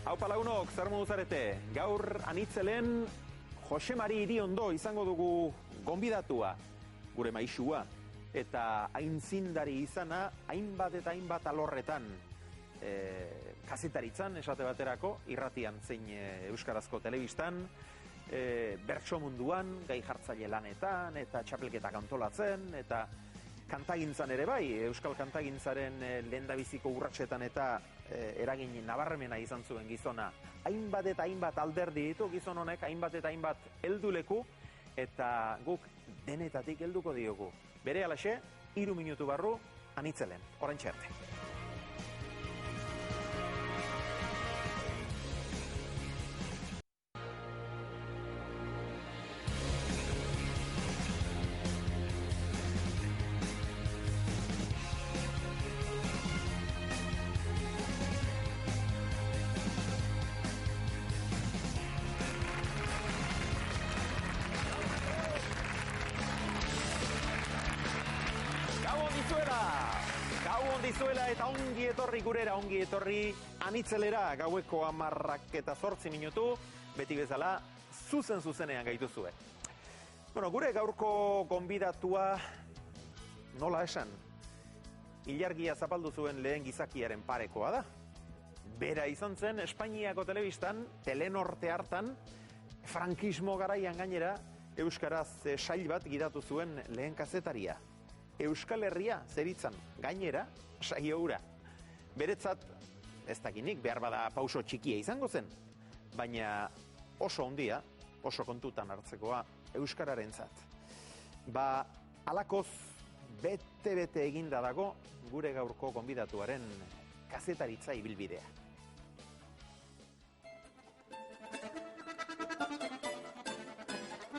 Aupa lagunok, zer modu zarete? Gaur anitzelen Jose Mari Iriondo izango dugu gonbidatua, gure maisua, eta aintzindari izana hainbat eta hainbat alorretan. Kazetaritzan, esate baterako, irratian zein euskarazko telebistan, bertso munduan, gai jartzaile lanetan, eta txapelketak antolatzen, eta kantagintzan ere bai, euskal kantagintzaren lehendabiziko urratsetan eta eragin nabarmena izan zuen gizona. Hainbat eta hainbat alderdi ditu gizon honek, hainbat eta hainbat helduleku, eta guk denetatik helduko diogu. Bere alaxe, 3 minutu barru, anitzelen, oraintxe arte. Dizuela eta ongi etorri gurera, ongi etorri anitzelera, gaueko 10:08 minutu, beti bezala zuzenean gaituzue. Bueno, gure gaurko gonbidatua nola esan, ilargia zapaldu zuen lehen gizakiaren parekoa da. Bera izan zen Espainiako telebistan, Telenorte hartan, frankismo garaian gainera, euskaraz sail bat gidatu zuen lehen kazetaria. Euskal Herria zeritzan gainera, saio hura. Beretzat, ez dakinik, behar bada pauso txikia izango zen, baina oso handia, oso kontutan hartzekoa euskararentzat. Halakoz bete eginda dago gure gaurko gonbidatuaren kazetaritza ibilbidea.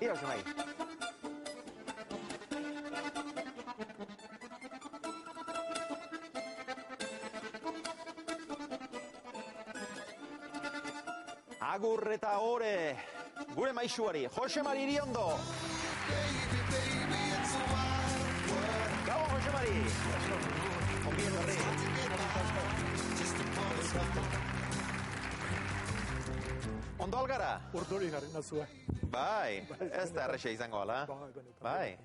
Ia, José Mari. Agur eta ore, gure maisuari, Jose Mari Iriondo. Gau, Jose Mari. Ongi etorri. Ondo algara? Urduri garen nazua. Bai, ez da errexe izango ala. Bai.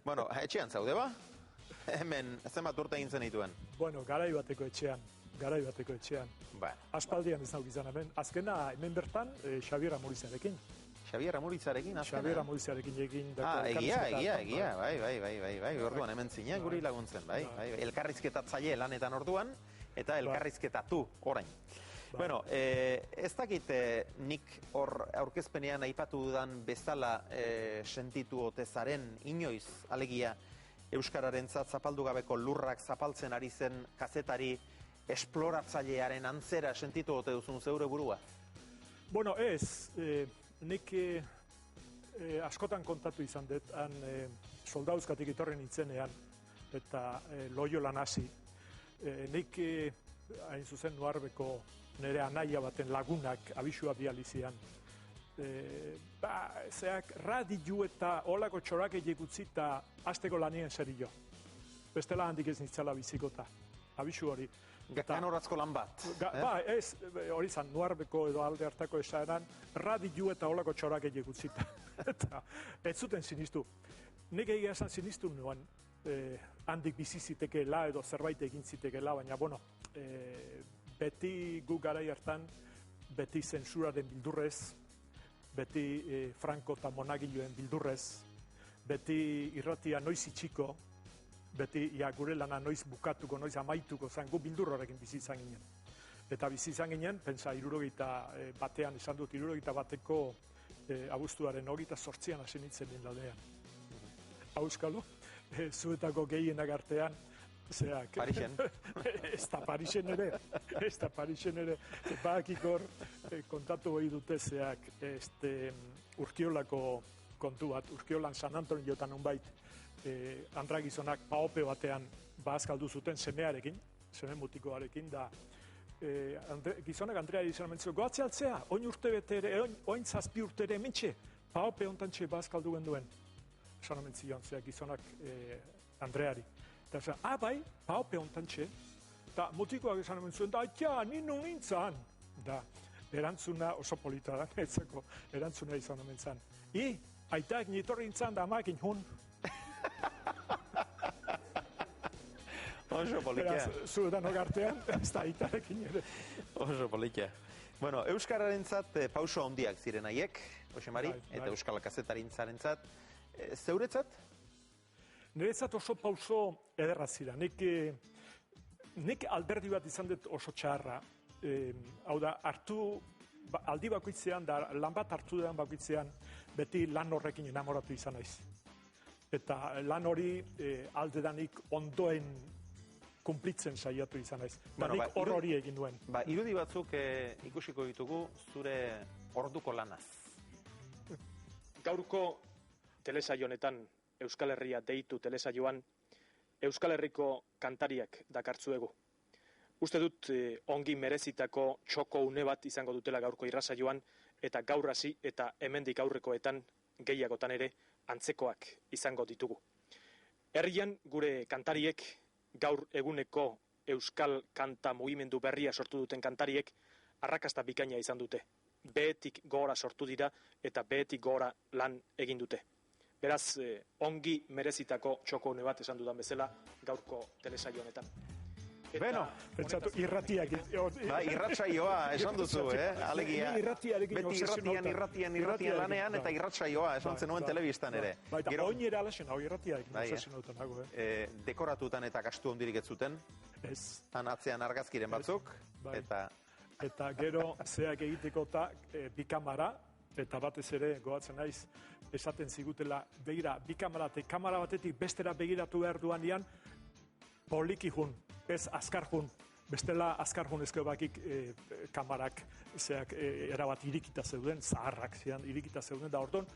Bueno, etxean zaude ba? Hemen, zenbat urte egin zenituen? Bueno, garai bateko etxean. Aspaldian ez nauk izan hemen. Azkena hemen bertan, Xabier Amurizarekin. Xabier Amurizarekin azkena? Xabier Amurizarekin egin. Egia, bai. Orduan hemen zinean guri laguntzen, bai. Elkarrizketatzaile lanetan orduan, eta elkarrizketatu orain. Bueno, ez dakit nik hor aurkezpenean aipatu dudan bezala sentitu otezaren inoiz, alegia euskararentzat zapaldu gabeko lurrak zapaltzen ari zen kazetari esploratzailearen antzera sentitu ote duzun zeure burua? Bueno, ez, nik askotan kontatu izan dut, soldauzkatik etorren nintzenean, eta Loiolan hasi. Nik, hain zuzen Nuarbeko nire anaia baten lagunak abisua bializian. Zeak radiu eta olako txorak egik utzi eta azteko lanien zerillo. Bestela handik ez nintzala bizikota. Abisu hori. Gatan horazko lan bat. Ez, hori zan, Nuarbeko edo alde hartako esaeran, radiu eta olako txorak egik utzita. Eta ez zuten sinistu. Nik egia esan sinistu nuen, handik bizi zitekeela edo zerbait egin zitekeela, baina, bueno, beti gu garai hartan, beti zensuraren bildurrez, beti Franco eta Monagiloen bildurrez, beti irratia noiz itxiko, beti gure lana noiz bukatuko, noiz amaituko zen, gu bildur horrekin bizi izan ginen. Eta bizi izan ginen, pentsa, 71 batean, esan dut, 71 bateko abuztuaren 28an hasi nintzen laudean. Auskalo, zuetako gehienak artean, zeak. Parixen. Ez da Parixen ere. Bakikor, kontatu behi dute zeak, Urkiolako kontu bat, Urkiolan San Antoniotan honbait, Andra gizonak paope batean bazkaldu zuten semearekin, seme mutikoarekin, da gizonak Andreari izan mentzio, goatze altzea, oin urte betere, oin 7 urtere mentxe, paope ontantxe bazkaldu genduen. Esan mentzioan, zeak gizonak Andreari. Eta esan, bai, paope ontantxe, eta mutikoak esan mentzioan, da, ja, ninu nintzan, Da, erantzuna oso polita da, etzeko erantzuna izan omen zan. Aitak nitorri intzan da amakin hun. Oso politia. Beraz, zu danok artean, ez da aitarekin ere. Oso politia. Bueno, Euskarrarentzat pauso handiak ziren haiek, Josemari, eta Euskal Kazetarientzarentzat. Zeuretzat? Niretzat oso pauso ederra zira. Nik alderdi bat izan dut oso txarra. Hau da, aldi bakoitzean, lan bat hartu den bakoitzean, beti lan horrekin enamoratu izan naiz. Eta lan hori aldedanik ondoen kumplitzen saiatu izan naiz. Nik hori egin duen. Irudi batzuk ikusiko ditugu zure orduko lanaz. Gaurko telesaio honetan, Euskal Herria deitu telesaioan, Euskal Herriko kantariak dakartzuegu. Uste dut ongi merezitako txoko une bat izango dutela gaurko irrasaioan, eta gaur hasi eta hemendik aurrekoetan gehiagotan ere antzekoak izango ditugu. Herrian gure kantariek, gaur eguneko Euskal Kanta mugimendu berria sortu duten kantariek, arrakasta bikaina izan dute. Behetik gora sortu dira eta behetik gora lan egin dute. Beraz, ongi merezitako txoko une bat esan dudan bezala gaurko telesaio honetan. Beno, pentsatu irratiak. Irratsaioa esan duzu, alegia. Beti irratian lanean eta irratsaioa esan zenuen telebistan ere. Baita, oinera alasen hau irratiak, obsesionautan nago. Dekoratutan eta gastu hondirik ez zuten. Ez. Han atzean argazkiren batzuk, eta gero zeak egiteko eta bikamara, eta batez ere goatzen naiz, esaten zigutela, begira, bikamara eta kamara batetik bestera begiratu behar duanean, poliki jun, ez azkar jun. Bestela azkar jun ezkeo bakik kamarak zeak erabat irikita zeuden, zaharrak zian irikita zeuden, da orduan,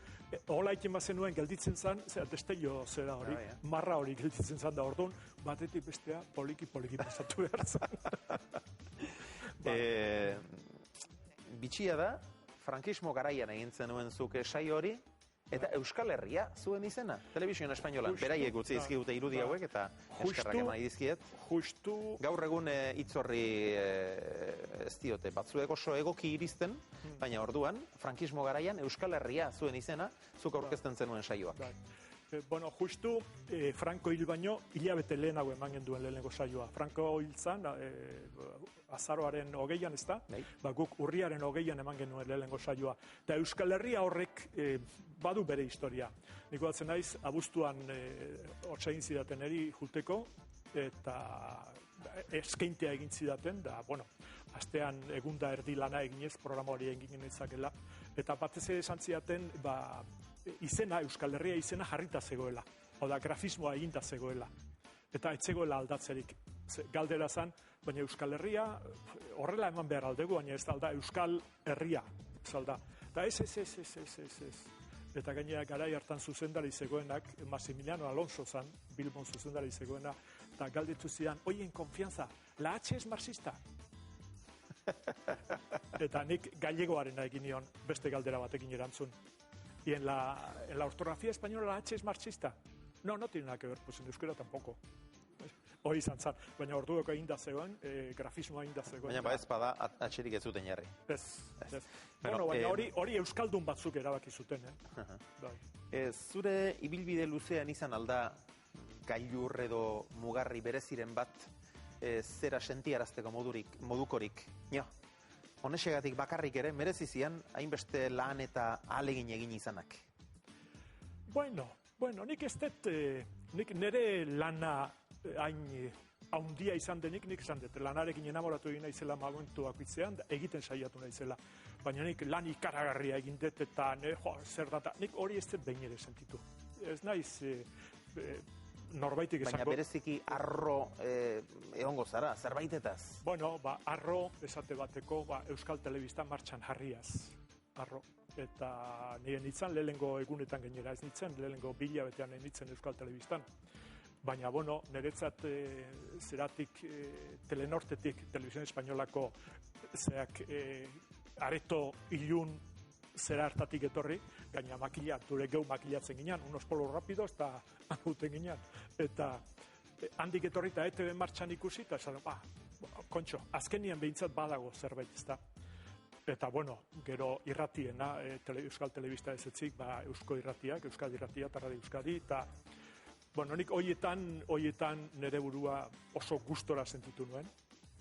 hola ikin bazen nuen gelditzen zen, destello zera hori, marra hori gelditzen zen, da orduan, batetik bestea poliki pasatu behar zen. Bitxia da, frankismo garaian egin zenuen zuke saio hori, eta Euskal Herria zuen izena, Telebizioen Espainolan. Beraiek utzi izkigute irudi hauek, eta eskerrak eman dizkiet. Gaur egun hitzorri ez diote, batzuek oso egoki iristen, baina orduan, frankismo garaian Euskal Herria zuen izena, zuk aurkezten zenuen saioak. Bueno, justu Franco hil baino, hilabete lehenago eman genduen lehenengo saioa. Franco hil zan, azaroaren 20an, ez da? Guk urriaren 20an eman genuen lehenengo saioa. Eta Euskal Herria horrek badu bere historia. Niko batzen naiz, abuztuan hotzain zidaten eri julteko, eta eskeintea egin zidaten, da, bueno, astean egunda erdi lana eginez, programa hori egin genezakela. Eta batez ere esan zidaten, izena, Euskal Herria izena jarrita zegoela. Hau da, grafismoa eginta zegoela. Eta etzegoela aldatzerik. Galdera zan, baina Euskal Herria horrela eman behar aldegu, baina ez da Euskal Herria. Zalda. Eta ez. Eta gainera garai hartan zuzendari zegoenak, Maximiliano Alonso zan, Bilbon zuzendari zegoena, eta galdetu zidan, oien konfianza, la H es marxista? Eta nik gallegoarena egin nion beste galdera batekin erantzun. Y en la ortografía española la H es marxista. No tiene nada que ver, pues en euskera tampoco. Hori izan zan, baina ordueko egin da zegoen, grafismoa egin da zegoen. Baina ez bada atxerik ez zuten jarri. Ez. Bueno, baina hori euskaldun batzuk erabaki zuten, Zure ibilbide luzean izan alda gailur edo mugarri bereziren bat zera sentiarazteko modukorik. Honexegatik bakarrik ere, merezizian, hainbeste lan eta ahalegin egin izanak. Bueno, nik ez dut, nik nire lana hain haundia izan denik, nik esan dut, lanarekin enamoratu egin naizela momentu bakoitzean, egiten saiatu naizela. Baina nik lan ikaragarria egin dut eta zer data, nik hori ez dut behin ere sentitu. Ez naiz norbaitik esango. Baina bereziki arro egongo zara, zerbaitetaz? Bueno, arro esate bateko Euskal Telebistan martxan jarriaz. Arro. Eta nire nintzen lehenengo egunetan gainera ez nintzen, lehenengo bilabetean nintzen Euskal Telebistan. Baina, niretzat zeratik Telenortetik, Televisión Espainolako zeak areto ilun zera hartatik etorri, gaina dure geu makilatzen ginean, unos polos rapidos eta anuten ginean. Eta handik etorri eta ETV martxan ikusi, eta esan, kontxo, azkenian behintzat badago zerbait, ez da. Eta, bueno, gero irratiena, Euskal Telebista ez etzik, Eusko Irratiak, Euskadi Irratia eta Radio Euskadi, eta, bueno, nik hoietan nire burua oso gustora sentitu nuen,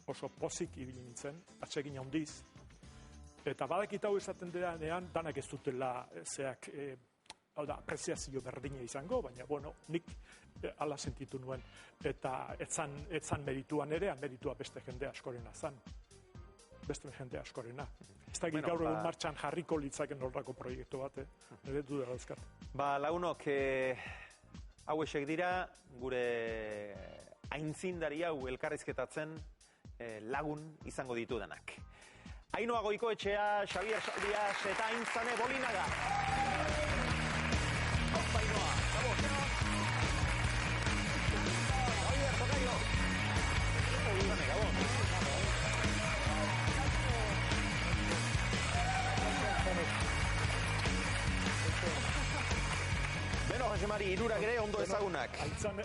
oso pozik ibili nintzen, atsegin handiz, eta badakit hau esaten denean, danak ez dutela zeak, hau da, apreziazio berdina izango, baina, bueno, nik ala sentitu nuen, eta etzan merituan ere, meritua beste jende askorena zan. Beste jende askorena. Ez da gaur egun martxan jarriko litzaken horrako proiektu bat, nire duda dauzkat. Lagunok, hauexek dira, gure aintzindari hau elkarrizketatzen lagun izango ditudanak. Ainhoa Goikoetxea, Xabier Saldias eta Aintzane Bolinaga. Opa, Ainhoa, vamos. Xabier, tocayo. Bolinaga, gabon. Beno, Jose Mari, hirurak ere ondo ezagunak.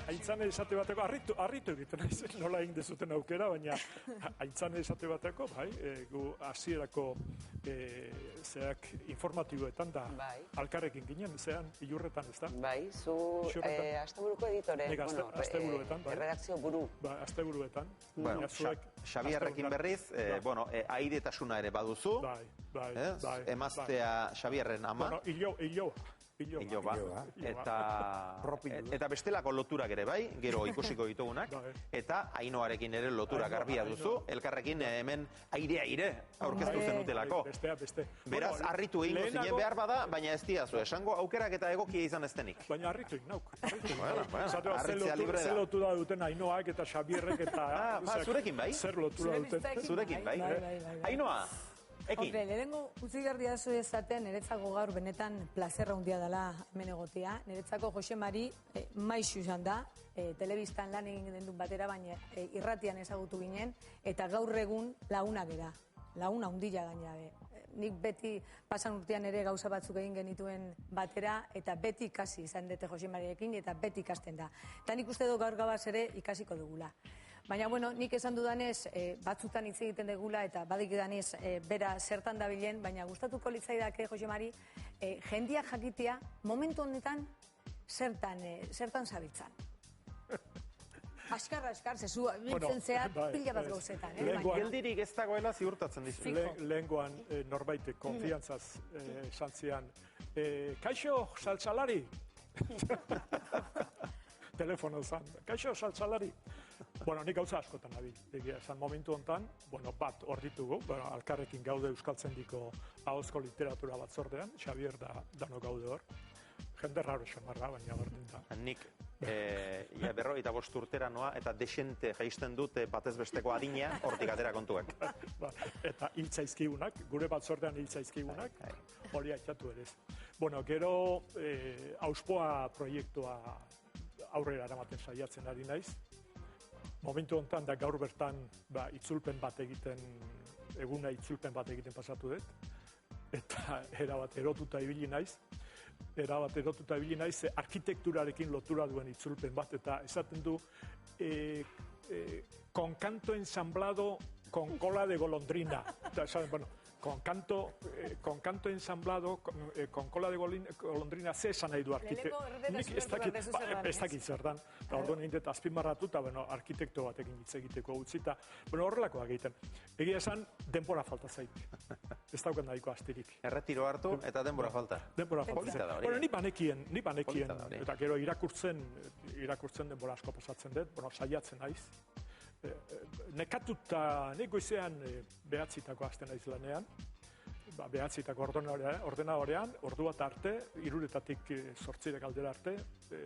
Aintzane esate bateko, harritu egiten naiz, nola egin dezuten aukera, baina aintzane esate bateko, bai, gu hasierako zeak informatiboetan da alkarrekin ginen, zean, ilurretan, ez da? Bai, zu asteburuko editore, redakzio buru. Ba, asteburuetan. Bueno, Xabierrekin berriz, aidetasuna ere baduzu. Bai. Emaztea Xabierren ama. Bueno, Iloba. Eta bestelako loturak ere bai, gero ikusiko ditugunak. Eta Ainhoarekin ere lotura garbia duzu, elkarrekin hemen aire aurkeztu zenutelako. Beste. Beraz, harritu egingo zinen behar bada, baina ez diazu, esango aukerak eta egokia izan ez denik. Baina harritu egin nauk. Harritzea libre da. Zer lotura duten Ainhoak eta Xabierrek eta... Zurekin bai? Zer lotura duten. Zurekin bai? Ainhoa! Ekin. Lehenengo utzi gardia zu ezaten, niretzako gaur benetan plazerra handia dela hemen egotea. Niretzako Jose Mari maixu izan da, telebistan lan egin den dut batera, baina irratian ezagutu ginen, eta gaur egun laguna gera. Laguna handia gainera. Nik beti pasan urtean ere gauza batzuk egin genituen batera, eta beti ikasi izan dute Jose Mariekin, eta beti ikasten da. Eta nik uste dut gaur gabaz ere ikasiko dugula. Baina, bueno, nik esan dudanez, batzutan hitz egiten degula eta badik danez bera zertan dabilen, baina gustatuko litzaidake, Jose Mari, jendiak jakitea, momentu honetan, zertan zabiltzan. Askar, zezu, biltzen zehar, pila bat gauzetan. Geldirik ez dagoela ziurtatzen dizu. Lehengoan norbait konfiantzaz santzian, kaixo, saltsalari! Telefono zan, kaixo, saltsalari! Bueno, nik gauza askotan nabil. Egia esan momentu honetan, bat hor ditugu, alkarrekin gaude Euskaltzendiko ahozko literatura batzordean, Xabier dano gaude hor. Jende raro xamarra, baina berdin da. Nik, 55 urtera noa, eta desente jaisten dut batez besteko adina, hortik atera kontuak. Eta hiltzaizkigunak, gure batzordean hiltzaizkigunak, hori haitatu ere. Bueno, gero, auspoa proiektua aurrera eramaten saiatzen ari naiz. Momentu honetan da gaur bertan itzulpen bat egiten, eguna itzulpen bat egiten pasatu dut. Eta erabat erotuta ibili naiz. Arkitekturarekin lotura duen itzulpen bat. Eta esaten du, con canto ensamblado con cola de golondrina. Eta esaten, bueno, con canto ensamblado con cola de golondrina ze esan nahi du arkitekto. Ez dakit zer dan. Orduan egin dut azpimarratu eta arkitekto batekin hitz egiteko utzita. Horrelakoak egiten. Egia esan, denbora falta zait. Ez daukat nahiko astirik. Erretiro hartu eta denbora falta. Denbora falta. Ni banekien. Eta gero irakurtzen denbora asko pasatzen dut. Saiatzen naiz. Nekatuta, nik goizean behatzitako hasten naiz lanean, behatzitako ordenadorean, ordu bat arte, 3:00 8:00 aldera arte,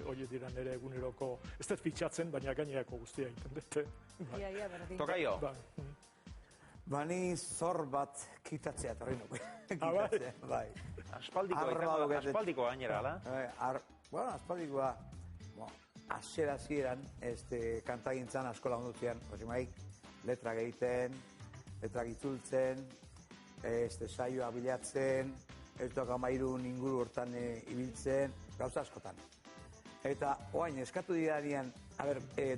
hori dira nire eguneroko, ez dut fitxatzen, baina gainerako guztia egiten dute. Tokaio. Bani zor bat kitatzea, torri nuke. Bai. Aspaldiko gainera, ala? Bueno, aspaldikoa, hasieran kantagintzan askola ondutzean, Jose Marik, letrak egiten, letrak itzultzen, saioa bilatzen, ez doak 13 inguru hortan ibiltzen, gauza askotan. Eta oain, eskatu didarian,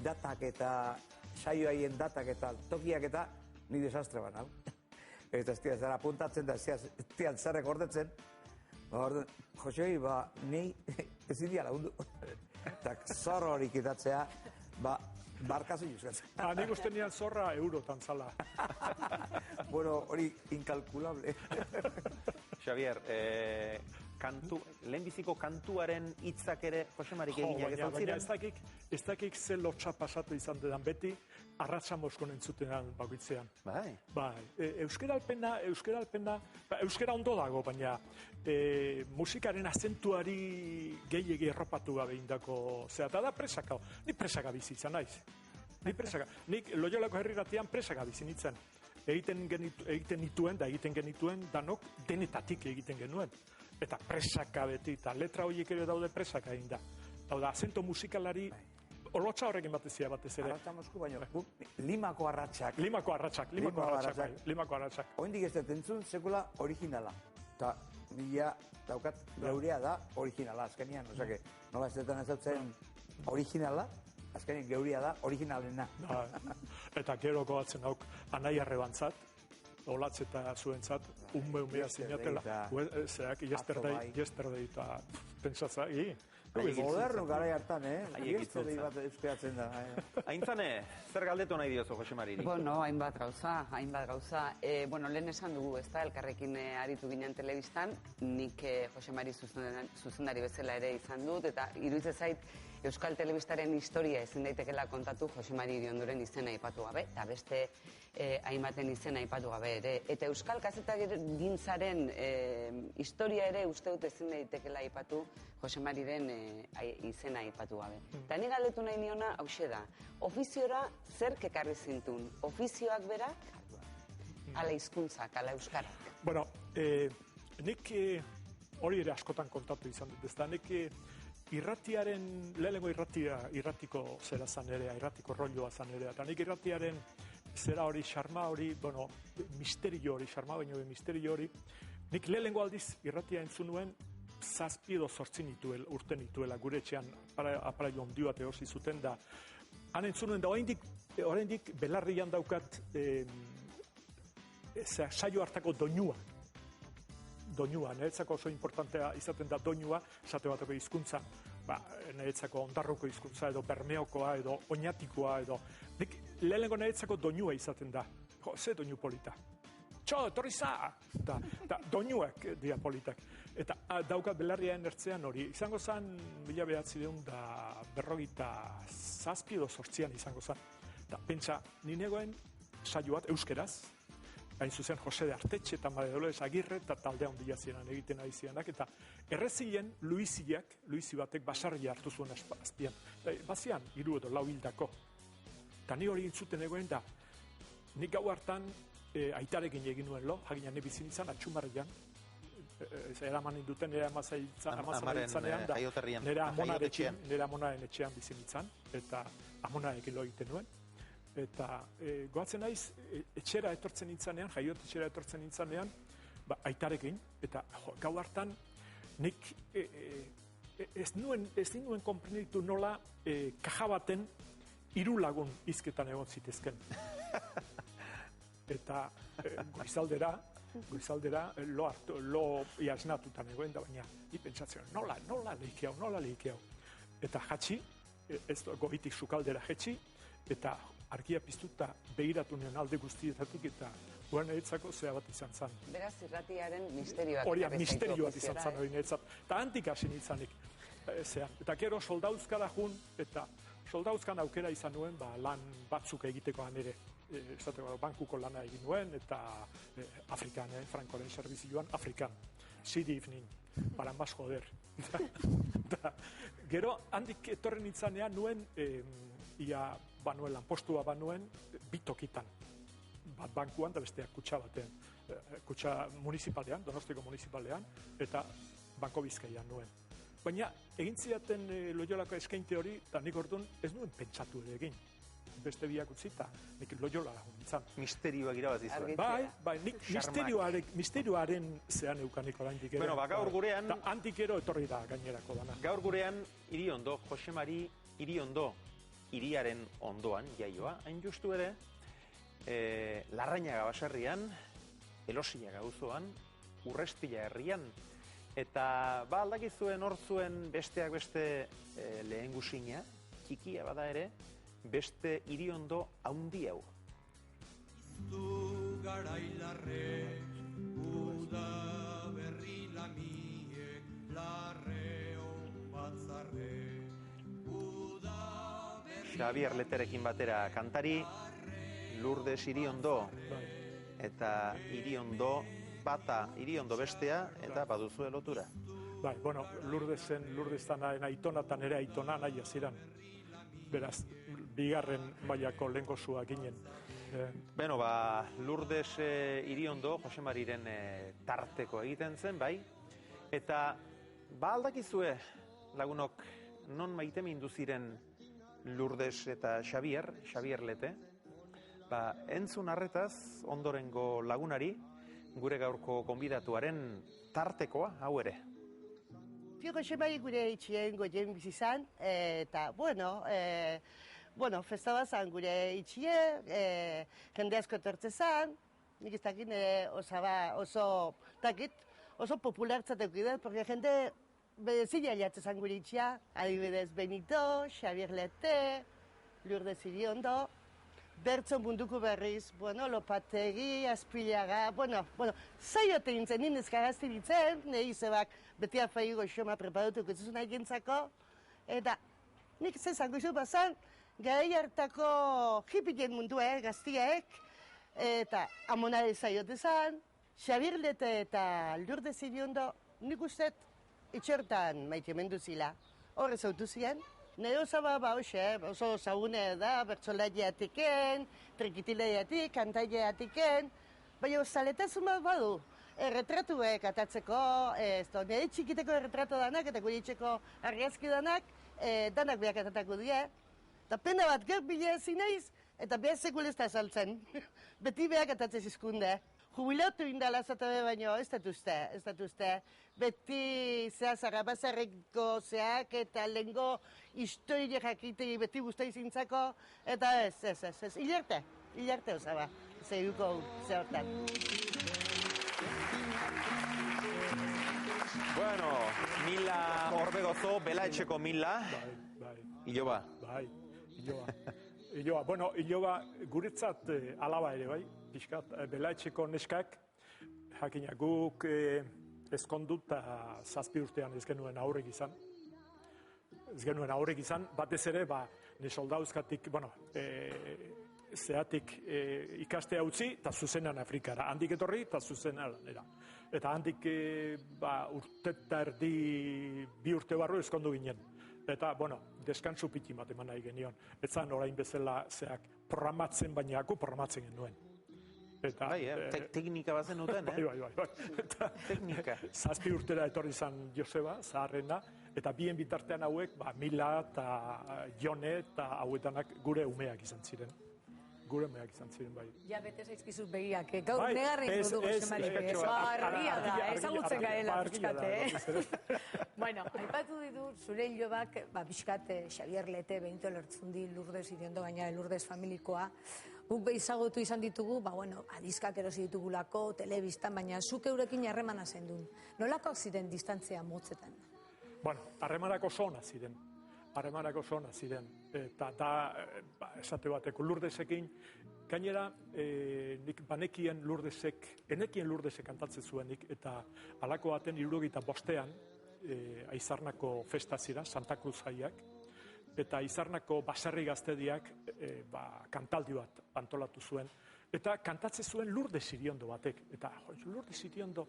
datak eta saioaien datak eta tokiak eta nik desastre ban, hau. Eta ez dira zara apuntatzen da, ez dira zerrek ordetzen. Josei, ni ezin dira lagundu. Eta zorro hori kitatzea, barkazu juzgatzen. Nik uste nian zorra eurotan zala. Bueno, hori inkalkulable. Xavier, lehenbiziko kantuaren hitzak ere Jose Marik eginak ez altziren? Baina ez dakik ze lotxa pasatu izan dedan beti, arratsa moskon entzutenan bakoitzean. Bai. Euskara ondo dago, baina musikaren azentuari gehiegi erropatu gabe indako zea. Eta da presaka, ni presaka bizi izan naiz. Nik Loiolako herriratian presaka bizi nintzen. Egiten genituen danok denetatik egiten genuen. Eta presaka beti, eta letra horiek ere daude presaka egin da. Hau da, azento musikalari olotxa horrekin batezia batez ere. Arratxa Mosku, baina Limako arratxak. Limako arratxak. Oindik ez dut entzun sekula originala. Eta mila daukat geurea da originala, azkenian. Osake, nola ez dutan ez dutzen originala, azkenian geurea da originalena. Eta geroko batzen hauk anai arrebantzat, olatz eta zuentzat, umea zinatela. Zerak, yesterday eta pentsatza, Moderno gara hartan, yesterday bat euskeratzen da. Aintzane, zer galdetu nahi diozu Jose Mariri? Bueno, hainbat gauza. Lehen esan dugu, ez da, elkarrekin aritu ginen telebistan, nik Jose Mari zuzendari bezala ere izan dut, eta iruditzen zait, Euskal Telebistaren historia ezin daitekela kontatu Jose Mari Iriondoren izena aipatu gabe, eta beste hainbaten izena aipatu gabe ere. Eta Euskal Kazetagintzaren historia ere uste dut ezin daitekela aipatu Jose Mariren izena aipatu gabe. Eta ni galdetu nahi niona hauxe da, ofiziora zer ekarri zintun? Ofizioak berak, ala hizkuntzak, ala euskarak? Bueno, nik hori ere askotan kontatu izan dut, ez da, nik lehenengo irratiko zera zan ere, irratiko rolloa zan ere, eta nik irratiaren zera hori, xarma hori, misterio hori, xarma baino misterio hori, nik lehenengo aldiz irratia entzun nuen 7 edo 8 urte nituela gure etxean aparaio handi bat egosi zuten da, han entzun nuen da, oraindik belarrian daukat saio hartako doinua, niretzako oso importantea izaten da doinua, esate bateko hizkuntza, niretzako ondarruko hizkuntza edo bermeokoa edo oinatikoa edo, lehenengo niretzako doinua izaten da, ze doinu polita, etorri za, eta doinuak dira politak, eta daukat belarriaren ertzean hori, izango zen 1947 edo 8 izango zen, eta pentsa, ninegoen saio bat euskeraz, hain zuzen Jose de Artetxe eta Maria Dolores Agirre eta taldea handia ziren egiten ari zirenak, eta errezien Luisi batek basarria hartu zuen azpian. Bazian, 3 edo 4 hildako. Eta ni hori intzuten egoen da, nik gau hartan aitarekin egin nuen lo, jakina ne bizin izan, atxumarrean, eraman induten nire amazabitzanean, nire amonaren etxean bizin izan, eta amonarekin lo egiten nuen. Eta goatzen naiz, etxera etortzen nintzanean, jaiot etxera etortzen nintzanean, aitarekin, eta gau hartan, nik ez nuen konprenitu nola kaja baten 3 lagun hizketan egon zitezken. Eta goizaldera lo iasnatutan egoen da, baina ni pentsatzen, nola lehikeu. Eta jatxi, ez goitik sukaldera jetxi, eta argia piztuta begiratu nuen alde guztietatik eta guan eretzako zea bat izan zen. Beraz, irratiaren misterioak. Hori, misterio bat izan zen hori netzat. Eta handik hasi nintzanik. Eta gero soldauzkara jun, eta soldauzkan aukera izan nuen, lan batzuk egiteko ere. Esateko bankuko lana egin nuen, eta Afrikan, Frankoren servizioan, Afrikan. City evening, para más joder. Gero, handik etorren nintzanean nuen, banuen lanpostua banuen 2 tokitan. Bat bankuan da besteak kutxa batean. Kutxa municipalean, Donostiko municipalean, eta Banko Bizkaian nuen. Baina egin zidaten Loiolako eskainte hori, eta nik orduan ez nuen pentsatu ere egin. Beste biak utzita, nik Loiola nintzen. Misterioak irabazi zuen. Bai, nik misterioaren zean eukanik oraindik ere. Bueno, gaur gurean... Eta antikero etorri da gainerako dana. Gaur gurean, Iriondo, Jose Mari Iriondo, hiriaren ondoan, jaioa, hain justu ere, Larrañaga baserrian, Elosia gauzoan, Urrestila herrian, eta aldakizuen hor zuen besteak beste lehen gusina, txikia bada ere, beste hiriondo haundi hau. Garailarre, uda berri lamiek, larreo batzarre, uda berri... Xabier Leterekin batera kantari, Lourdes Iriondo, eta Iriondo bata, Iriondo bestea, eta baduzue lotura. Bai, bueno, Lourdesen aitonatan ere aitona nahi aziran. Beraz, bigarren mailako lehengosua ginen. Beno, Lourdes Iriondo, Jose Mariren tarteko egiten zen, bai? Eta, aldakizue, lagunok, non maitemindu ziren Lourdes eta Xabier Lete, entzun arretaz, ondorengo lagunari, gure gaurko konbidatuaren tartekoa, hau ere. Jose Mari gure itxien goien bizizan, eta, festa bat zan gure itxie, jende asko etortze zan, nik ez dakit oso populartzatek gidet, porque jende zile aliatze zan gure itxia, adibidez Benito, Xabier Lete, Lourdes Iriondo, Bertzo munduko berriz, Lopategi, Azpilaga, zaiote nintzen, nindez karazti nintzen, nahi zebak beti afai goxoma preparatuko ez zuzun aigentzako, eta nik zezango izu bazan, garai hartako hipikien mundue, gaztiek, eta amonare zaiote zan, Xabier Lete eta Lourdes Iriondo, nik ustet itxortan maite mendu zila, horre zautu ziren, nire oso zagune da, bertsolaiatiken, trikitilaiatik, kantaiatiken, baina zaletazun bat badu, erretratuek atatzeko, nire txikiteko erretratu danak eta gure itxeko argazki danak beak atatako die. Eta pena bat gerbile zinaiz, eta behar sekulezta saltzen. Beti beak atatze zizkunde. Jubilatu indala zatabe baino, ez datuzte. Beti zarabazarreko zeak eta lehengo historia jakitegi beti guztai zintzako, eta ez. Hilarte osaba, zehuko zehortan. Bueno, Mila Orbegozo, Bela Etxeko Mila. Iloba. Bai, Iloba. Bueno, Iloba guretzat alaba ere, bai. Piskat, Bela Etxeko neskak, jakina guk ezkondu eta 7 urtean ez genuen aurrek izan. Batez ere, ne soldauzkatik, zeatik ikastea utzi, eta zuzenan Afrikara. Handik etorri, eta zuzenan era. Eta handik urte eta erdi 2 urte barru ezkondu ginen. Eta, deskantzu piti bat eman nahi genion. Etzan orain bezala zeak programatzen, baina aku programatzen genuen. Teknika bazen duten, Bai. Teknika. 7 urtera etorri izan Joseba, zaharrena, eta bien bitartean hauek, Mila eta Jone eta hauetanak gure umeak izan ziren. Bai. Ja, bete zaizkizut begiak, gaur negarri dugu Jose Mari. Argia da, ezagutzen garela pixkate. Bueno, aipatu ditu zure hilobak, pixkate Xabier Lete, Benito Lertzundi, Lourdes Iriondo, gaina Lourdes familikoa. Guk behizagotu izan ditugu, adizkak erosi ditugulako, telebistan, baina zuk eurekin harremana zendun. Nolakoak ziren distantzia motzetan? Harremanak oso ona ziren. Eta esate bateko Lourdesekin, gainera, nik banekien Lourdesek kantatzen zuenik, eta halako baten 75ean, Aizarnako festa zira, Santa Cruz jaiak, eta Aizarnako baserri gaztediak kantaldi bat antolatu zuen, eta kantatzen zuen Lourdes Iriondo batek. Eta Lourdes Iriondo,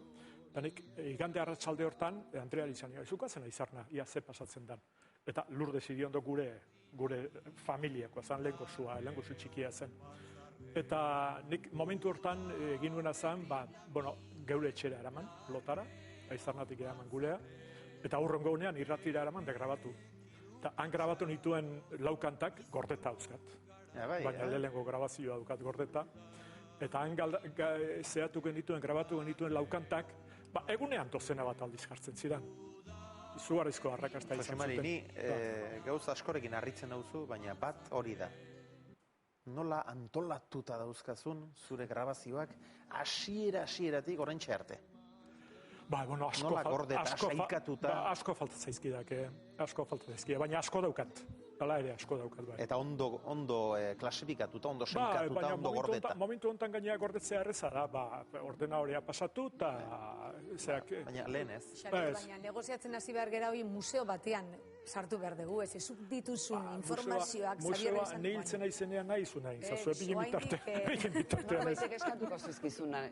nik igande arratsalde hortan, Andrea izan, izukazen Aizarna, ia ze pasatzen dan. Eta Lourdes Iriondo gure familiakoa zen, lehengozu txikia zen. Eta nik momentu hortan egin nuena zen, geure etxera eraman, lotara, Aizarnatik eraman gulea, eta hurrengo unean irratira eraman da grabatu. Eta han grabatu nituen 4 kantak gordeta hauzkat. Baina lehengo grabazioa dukat gordeta. Eta han grabatu genituen 4 kantak, egunean 12 bat aldiz jartzen ziren. Izugarrizko arrakasta izan zuten. Jose Mari, ni gauza askorekin harritzen dauzu, baina bat hori da. nola antolatuta dauzkazun zure grabazioak hasieratik oraintxe arte? Ba, bueno, asko Nola gordeta, saikatuta? Asko falta zaizkidak, asko falta zaizkidak, baina asko daukat. Hala ere asko daukat, bai. Eta ondo klasifikatuta, ondo saikatuta, baina ondo gordeta. momentu honetan gainera gordetzea erreza da, ordenadorea pasatu eta Baina lehen ez. Baina negoziatzen hasi behar gera hori museo batean sartu behar dugu, ez zuk dituzun informazioak Xabierren izan Museo hiltzen naizenean nahi zu nahi, zazue pili bitartean. Norbaitek eskatuko zizkizuna.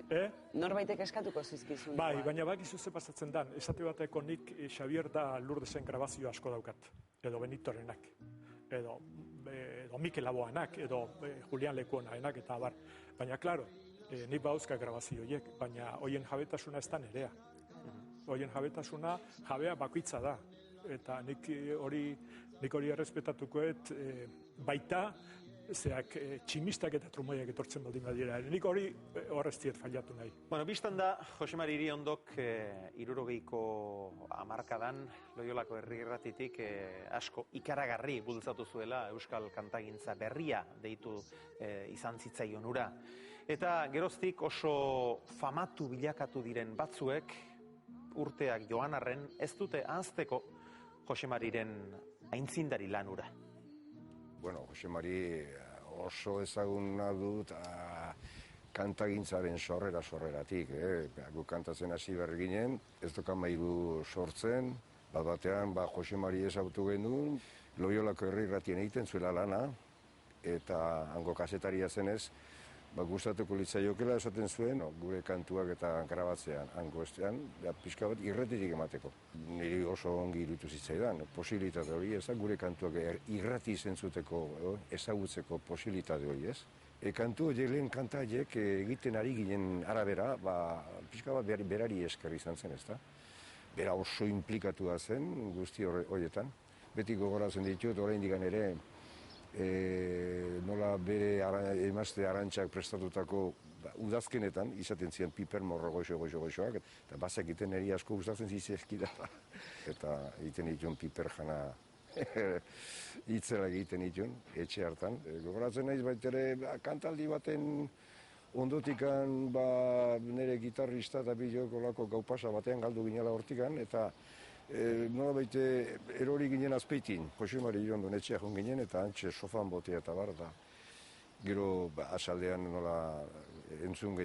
Norbaitek eskatuko zizkizuna. Bai, baina bakizu ze pasatzen dan, esate bateko nik Xabier da Lurdesen grabazio asko daukat, edo Benitorenak, edo Mikel Laboanak, edo Julian Lekuonarenak, eta abar. Baina, klaro, nik bauzka grabazio horiek, baina hoien jabetasuna ez da nerea. Hoien jabetasuna jabea bakoitza da. Eta nik hori errespetatukoet baita tximistak eta trumoiak etortzen baldin badira. Nik hori horreztiet failatu nahi. Bueno, biztan da, Jose Mari Iriondok 60ko hamarkadan Loiolako herri irratitik asko ikaragarri bultzatu zuela euskal kantagintza berria deitu izan zitzaion ura. Eta geroztik oso famatu bilakatu diren batzuek urteak joan arren ez dute ahazteko Jose Mariren aintzindari lanura. Bueno, Jose Mari oso ezaguna dut kantagintzaren sorreratik. Gu kantatzen hasi berri ginen, ez dokan mairu sortzen, batean Jose Mari ezagutu genuen, Loiolako herri irratien egiten zuela lana, eta hango kasetaria zenez, gustatuko litzaiokela esaten zuen, gure kantuak eta grabatzean, hango estean, pixka bat irratitik emateko. Niri oso ongi iruditu zitzaidan, posibilitate hori, gure kantuak irrati zentzuteko, ezagutzeko posibilitate hori, ez? Kantu horiek lehen kanta horiek egiten ari ginen arabera, pixka bat berari esker izan zen, ez da? Bera oso implikatua zen guzti horietan. Beti gogoratzen ditut, oraindik ere, nola bere emazte arantxak prestatutako udazkenetan, izaten ziren piper morro goixoak, eta bazakiten eri asko gustatzen zizezkida. Eta egiten dituen piper jana hitzela egiten dituen, etxe hartan. Gogoratzen naiz baitere, kantaldi baten ondotikan nire gitarrista eta biloko lako gaupasa batean galdu ginela hortikan, eta nola baite erori ginen azpeitin, Jose Mari Irondon etxea joan ginen, eta antxe sofan botea eta bar, eta gero asaldean nola entzun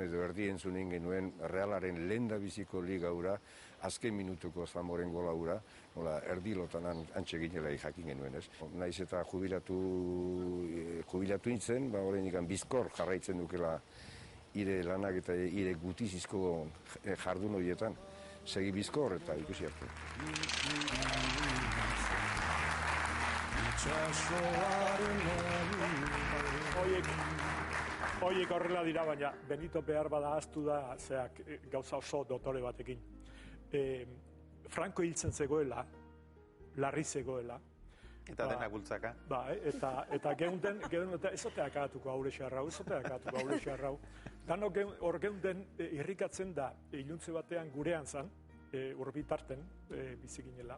edo erdi entzunen genuen Realaren lehendabiziko ligaura, azken minutuko Zamoren golaura, nola erdilotan antxe ginela jakin genuen, ez? Naiz eta jubilatu nintzen, horrein ikan bizkor jarraitzen dukela ire lanak eta ire gutizizko jardun horietan. Segi bizkor eta ikusi arte. Hoiek horrela dira, baina Benito behar bada ahaztu da gauza oso dotore batekin. Franco hiltzen zegoela, larri zegoela. Eta denak bultzaka. Eta geunden, ezoteak agatuko haure xarrau. Danok hor geunden irrikatzen da, iluntze batean gurean zan, urbitarten biziginela,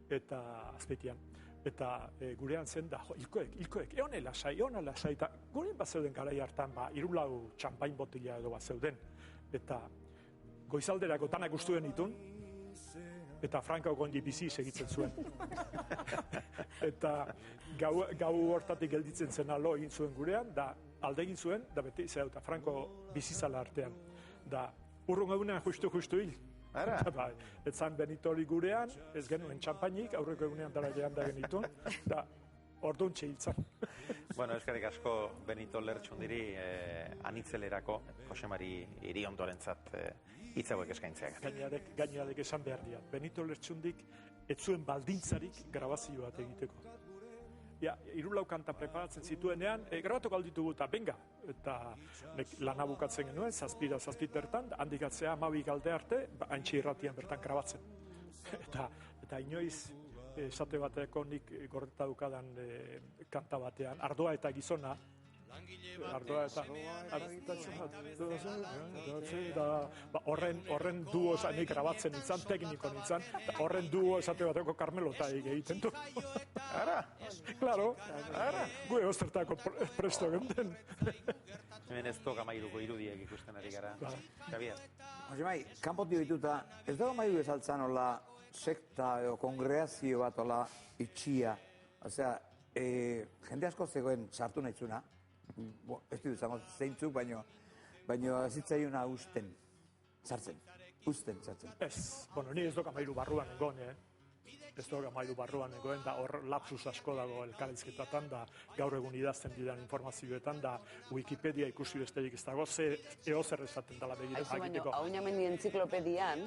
eta azpeitian. Eta gurean zen da, hilkoek, egon lasai, eta gurean bat zeuden garai hartan, 3-4 txampain botila edo bat zeuden. Eta goizalderako tanak ustuen ditun, eta Franco gondi bizi segitzen zuen. Eta gau hortatik gelditzen zen alo egin zuen gurean, da alde egin zuen, da beti zeuta Franco bizizala artean. Da urrun egunean justu hil. Ara? Etzan Benito hori gurean, ez genuen txampainik, aurreko egunean dara gehan da genitun, da orduan txiltzan. Bueno, eskerrik asko Benito Lertxundiri anitzelerako Jose Mari Iriondorentzat hitz hauek eskaintzeak. Gaineradek esan behar dira. Benito Lertxundik ez zuen baldintzarik grabazio bat egiteko. 3-4 kanta preparatzen zituenean, grabatuko alditugu eta benga. Eta lana bukatzen genuen, 7 tertan, handik atzea 12 alde arte, haintxe irratian bertan grabatzen. Eta inoiz, esate bateko nik gordeta dukadan kanta batean, Ardoa eta gizona, Ardoa eta horren duo nik grabatzen nintzen, tekniko nintzen, horren duo esate bateko Karmelota egiten du. Ara? Claro, gu eoztertako presto genten. Hemen ez toga mairuko irudiek ikusten ari gara. Javier. Josemai, kanpotik dituta, ez dago mairu bezaltzan hola sekta edo kongregazio bat hola itxia. Osea, jende asko zegoen sartu nahitzuna. Ez dut zango zeintzuk, baino zitzaiuna usten. Sartzen. Usten sartzen. Ez, ni ez doka mairu barruan egon, Ez doka mairu barruan egoen, da hor lapsus asko dago elkarrizketatan, da gaur egun idazten didan informazioetan, da Wikipedia ikusi besterik ez dago, eozer esaten dela begira jakiteko. Hau namendi entziklopedian,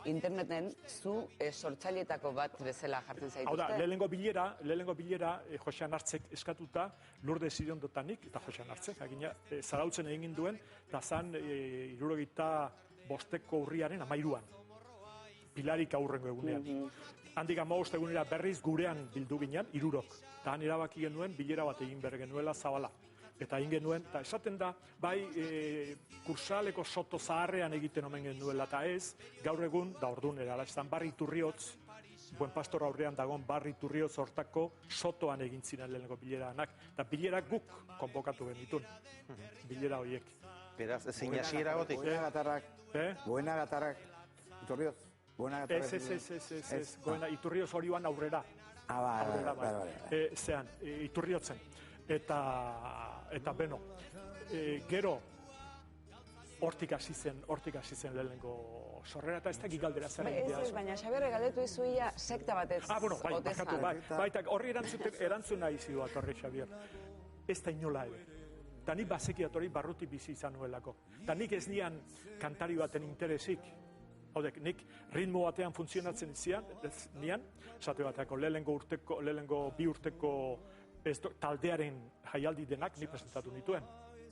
interneten, zu sortzailetako bat bezala jartzen zaituzte? Hau da, lehenengo bilera Josean Hartzek eskatuta, Lourdes Iriondotanik, eta Josean Hartzek, zarautzen egin duen, eta zan 75 urriaren 13an. Pilarik aurrengo egunean. Handik 15 egunera berriz gurean bildu ginen, 3. Eta han erabaki genuen bilera bat egin behar genuela Zabala. Eta egin genuen, eta esaten da, bai kursaleko soto zaharrean egiten omen genuela, eta ez, gaur egun, da orduan erala, estan Barri Iturriotz, Buen Pastor aurrean dagoen Barri Iturriotz hortako sotoan egin ziren lehenengo bileraanak. Eta bilerak guk konbokatu genitun, bilera horiek. Beraz, ezin hasiera gotik. Buena gatarrak, Iturriotz. Ez, goena, Iturrioz horioan aurrera. Zean, Iturriotzen. Eta beno, gero, hortik hasi zen lehenengo sorrera, eta ez da gigaldera zer egitea. Ez, baina Xabier galdetu izuia sekta batez otezan. Baita, horri erantzun nahi zidu atorri, Xabier. Ez da inola ere. Da nik bazeki atorri barruti bizi izan nuelako. Da nik ez nian kantari baten interesik. Haudek, nik ritmo batean funtzionatzen nian, esate bateako lehenengo 2 urteko taldearen jaialdi denak nik presentatu nituen.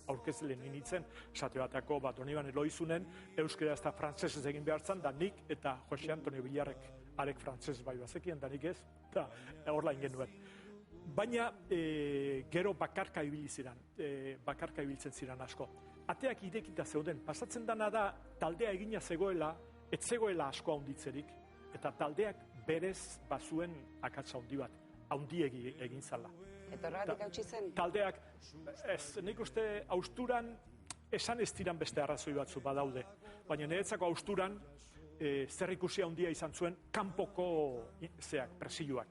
Aurkezle nintzen, esate bateako Doniban Eloizunen, euskera eta frantzesez egin behartzen, da nik eta Jose Antonio Villarrek arek frantzesez bai bazekien, da nik ez, eta horla genuen. Baina gero bakarka ibiltzen ziren asko. Ateak irekita zeuden, pasatzen dana da taldea egina zegoela, ez zegoela asko haunditzerik, eta taldeak berez bazuen akatsa haundi bat, haundiegi egin zala. Eta horregatik hautsi zen? Taldeak, ez, nik uste hausturan, esan ez diran beste arrazoi batzu badaude, baina niretzako hausturan, zer ikusi handia izan zuen, kanpoko presioak.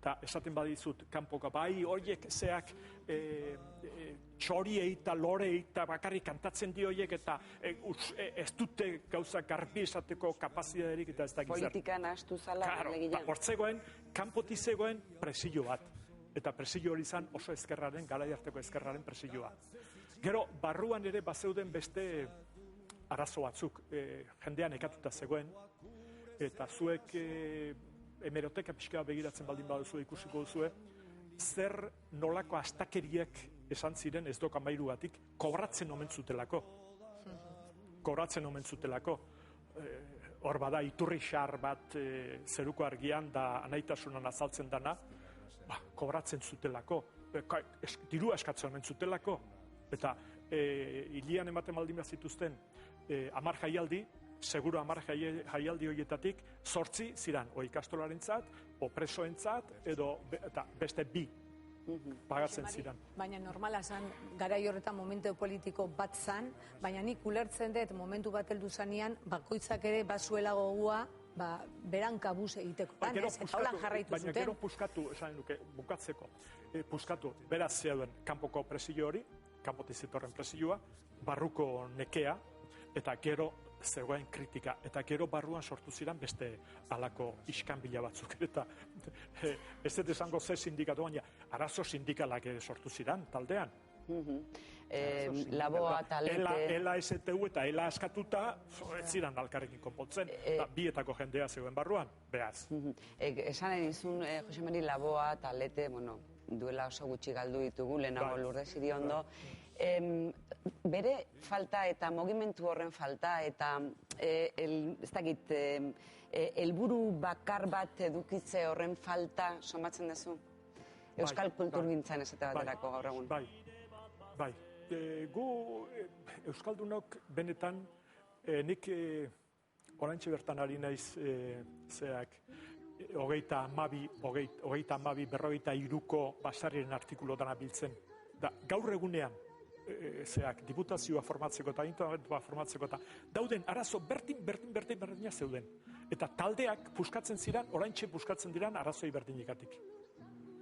Eta esaten badizut, kanpoko, bai horiek txoriei eta lorei eta bakarrik kantatzen di horiek eta ez dute gauza garbi esateko kapazidaderik eta ez da gizar. Politikan astu zala legian. Hortzegoen, kanpoti zegoen presio bat. Eta presio hori izan oso ezkerraren, garai harteko ezkerraren presioa. Gero, barruan ere bazeuden beste arazo batzuk, jendean ekatuta zegoen, eta zuek hemeroteka pixka begiratzen baldin baduzu ikusiko duzue, zer nolako astakeriek esan ziren ez doka mairugatik, kobratzen omen zutelako. Hor bada iturri xar bat zeruko argian da anaitasunan azaltzen dana, kobratzen zutelako, dirua eskatzen omen zutelako, eta hilian ematen baldin bazituzten 10 jaialdi, seguro 10 jaialdi horietatik 8 ziran, o ikastolarentzat, o presoentzat, edo beste 2 pagatzen ziran. Baina normala zan, garai horretan momentu politiko bat zan, baina nik ulertzen dut momentu bat heldu zanean, bakoitzak ere bazuela gogua, beran kabuz egiteko. Eta holan jarraitu zuten. Baina gero puskatu, esan nuke, bukatzeko, puskatu, beraz zeuden kanpoko presio hori, kanpotik zetorren presioa, barruko nekea, eta gero zegoen kritika, eta gero barruan sortu ziren beste alako iskanbila batzuk, eta ez dut esango ze sindikatu, baina arazo sindikalak sortu ziren taldean. Laboa, talete... Ela STU eta ela askatuta, ez ziren alkarrekin konpontzen, bietako jendea zegoen barruan, behaz. Esan edizun, Jose Mari, Laboa, talete, duela oso gutxi galdu ditugu, lehenago Lourdes Iriondo, bere falta eta mugimendu horren falta eta ez dakit helburu bakar bat edukitze horren falta somatzen duzu? Euskal kulturgintzan esate baterako gaur egun. Bai. Gu Euskaldunok benetan nik oraintxe bertan ari naiz hogeita hamabi, 43ko basarriren artikulotan abiltzen. Da, gaur egunean, diputazioa formatzeko eta internetua formatzeko eta dauden arazo berdina zeuden. Eta taldeak puskatzen ziren, oraintxe puskatzen diran arazoi berdinikatik.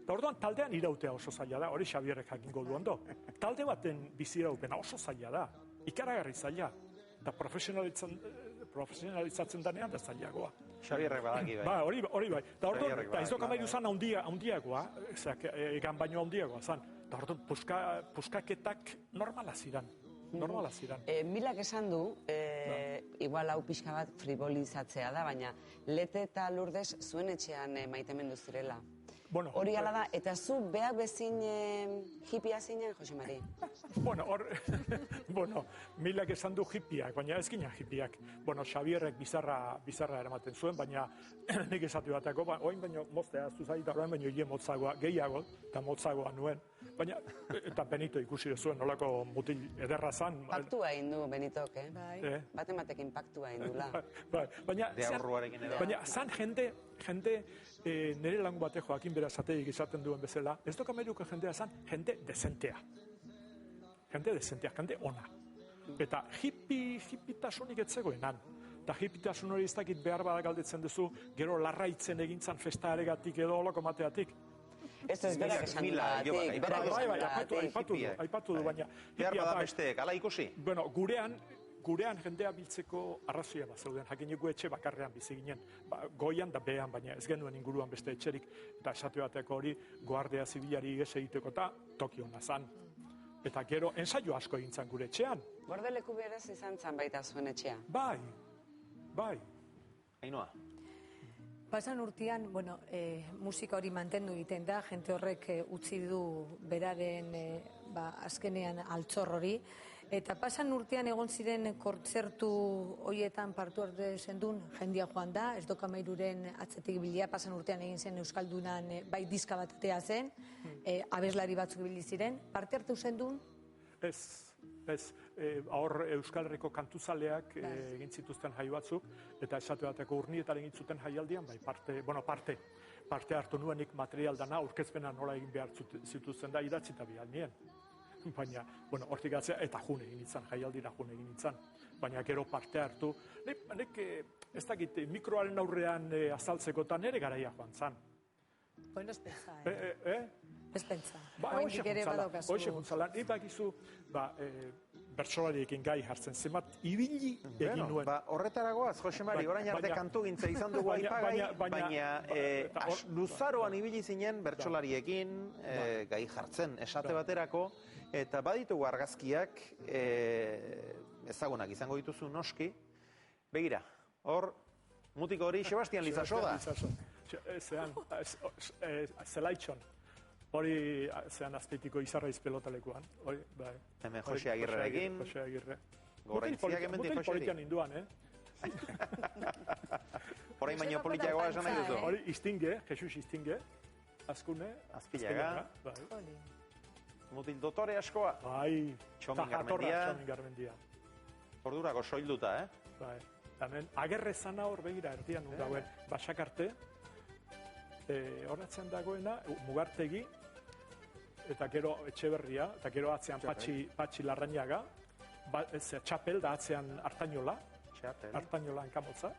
Eta orduan taldean irautea oso zaila da, hori Xabierrek jakingo du ondo. Talde baten bizi iraupena oso zaila da, ikaragarri zaila. Eta profesionalizatzen danean da zailagoa. Xabierrek badaki bai. Hori bai. Eta orduan, ez dokamairu zan handiagoa, egan baino handiagoa zan. Eta orduan, puskaketak normala ziren. Milak esan du, igual hau pixka bat frivolizatzea da, baina Lete eta Lourdes zuen etxean maitemendu zirela. Hori ala da, eta zu behar bezin hippia zinen, Jose Mari? Milak esan du hippiak, baina ez ginen hippiak. Xabierrek bizarra eramaten zuen, baina nik esatu batako, oain baino moztea zuzait, orain baino hile motzagoa, gehiago, eta motzagoa nuen. Baina, eta Benito ikusi zuen, nolako mutil ederra zan. Paktua egin du Benitok, Baten batekin paktua egin dula. Baina, zan jende nire langu bate Joakin bera zateik izaten duen bezala, ez dokamairuko jendea zan, jende dezentea. Jende ona. Eta hippitasunik etzegoenan. Eta hippitasun hori ez dakit behar bada galdetzen duzu, gero larraitzen egintzan festa aregatik edo oloko mateatik. Ez berak esan aipatu du, baina... Behar bada besteek, ala ikusi? Gurean jendea biltzeko arrazoia bat zeuden, jakineko etxe bakarrean bizi ginen, goian da behan, baina ez genuen inguruan beste etxerik, eta esate bateko hori Guardia Zibilari igez egiteko eta Tokio nazan. Eta gero, ensaio asko egintzan gure etxean. Gordeleku berez izan zan baita zuen etxea? Bai. Ainhoa? Pasan urtean, musika hori mantendu egiten da, jente horrek utzi du beraren azkenean altxor hori, eta pasan urtean egon ziren kontzertu horietan partu hartu zendun jendia joan da, ez dokamairuren atzetik bilia, pasan urtean egin zen Euskaldunan bai diska bat atea zen, abeslari batzuk ibili ziren, parte hartu zendun? Ez, hor Euskal Herriko kantuzaleak egin zituzten jai batzuk, eta esate bateko urnietan egin zuten jaialdian, bai, parte hartu nuenik material dana, aurkezpena nola egin behar zituzten da, idatzita bihal nien. Baina, hortik atzea, eta june egin nintzen, jaialdira june egin nintzen. Baina gero parte hartu, nek ez dakit, mikroaren aurrean azaltzekotan ere garaia joan zan. Ez pentsa, Ez pentsa. Hoxe juntzala, nik bakizu, bertsolariekin gai jartzen, zemat ibili egin nuen. Horretaragoaz, Jose Mari, orain arte kantu gintza izan dugu aipagai, baina luzaroan ibili zinen bertsolariekin gai jartzen, esate baterako, eta baditugu argazkiak ezagunak izango dituzu noski. Begira, hor, mutiko hori Sebastian Lizaso da. Zelaitxon. Hori zean azpeitiko Izarraiz pelotalekuan. Hemen Jose Agirrerekin. Jose Agirre. Goraintziak hemen di Jose. Mutil politian induan, Horain baino politiagoa esan nahi duzu. Hori Istinge, Jesus Istinge. Azkune. Azpilaga. Mutil dotore askoa. Bai. Txomin Garmendia. Ordurako soilduta, Bai. Hemen Agerre zana hor begira erdian dagoen basakarte. Horretzen dagoena, Mugartegi, eta gero Etxeberria, eta gero atzean Patxi Larrañaga, Txapel da atzean Artañola, Artañola enkamotza,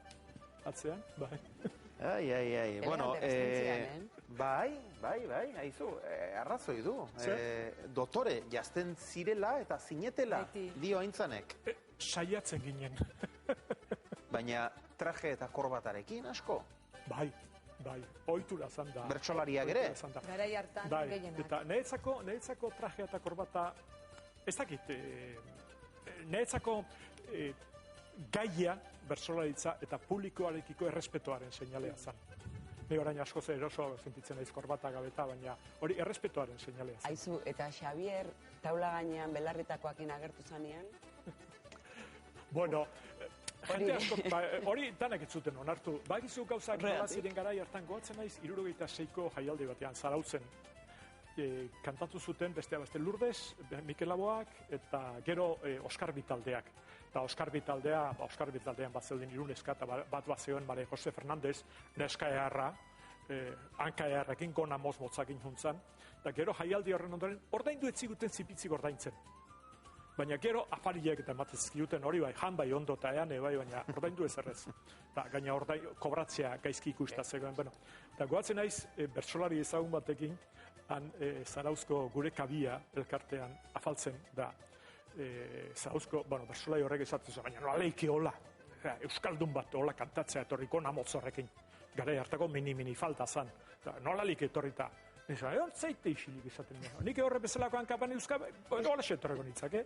atzean, bai. Ai, bueno, bai, haizu, arrazoi du. Dotore, jazten zirela eta zinetela, dio aintzanek. Saiatzen ginen. Baina traje eta korbatarekin asko? Bai, ohitura zan da. Bertsolariak ere? Garai hartan gehienak. Eta niretzako traje eta korbata, ez dakit, niretzako gaia bertsolaritza eta publikoarekiko errespetuaren seinalea zan. Ni orain asko eroso sentitzen naiz korbata gabeta, baina hori errespetuaren seinalea zan. Aizu, eta Xabier taula gainean belarritakoakin agertu zanean? Bueno, jente asko, hori danak ez zuten onartu. Bakizu gauzak nola ziren garai hartan goatzen naiz 76ko jaialdi batean, Zarautzen. kantatu zuten beste Lourdes, Mikel Laboak, eta gero Oskar Bitaldeak. Eta Oskar Bitaldean bat zeuden iruneska, eta bat zeuden Mare Jose Fernandez, neska eharra, hanka eharrekin, gona motzakin juntzan, eta gero jaialdi horren ondoren, ordaindu etziguten zipitzik ordaintzen. Baina gero afariek eta ematzizkiuten hori bai, jan bai ondo eta ean, bai, baina ordaindu ez errez. Gaina kobratzea gaizki ikustazegoen. Bueno, eta goatzen naiz, bertsolari ezagun batekin, han Zarauzko gure kabia elkartean afaltzen da. Zarauzko, bertsolari horrek esatzen baina noaleike hola, euskaldun bat hola kantatzea etorriko namotz horrekin. Gara hartako mini falta zan. Nolalik etorrita. Nisa, zeite isilik izaten dira. Nik horre bezalakoan kapan euskal, nola etorreko nitzake.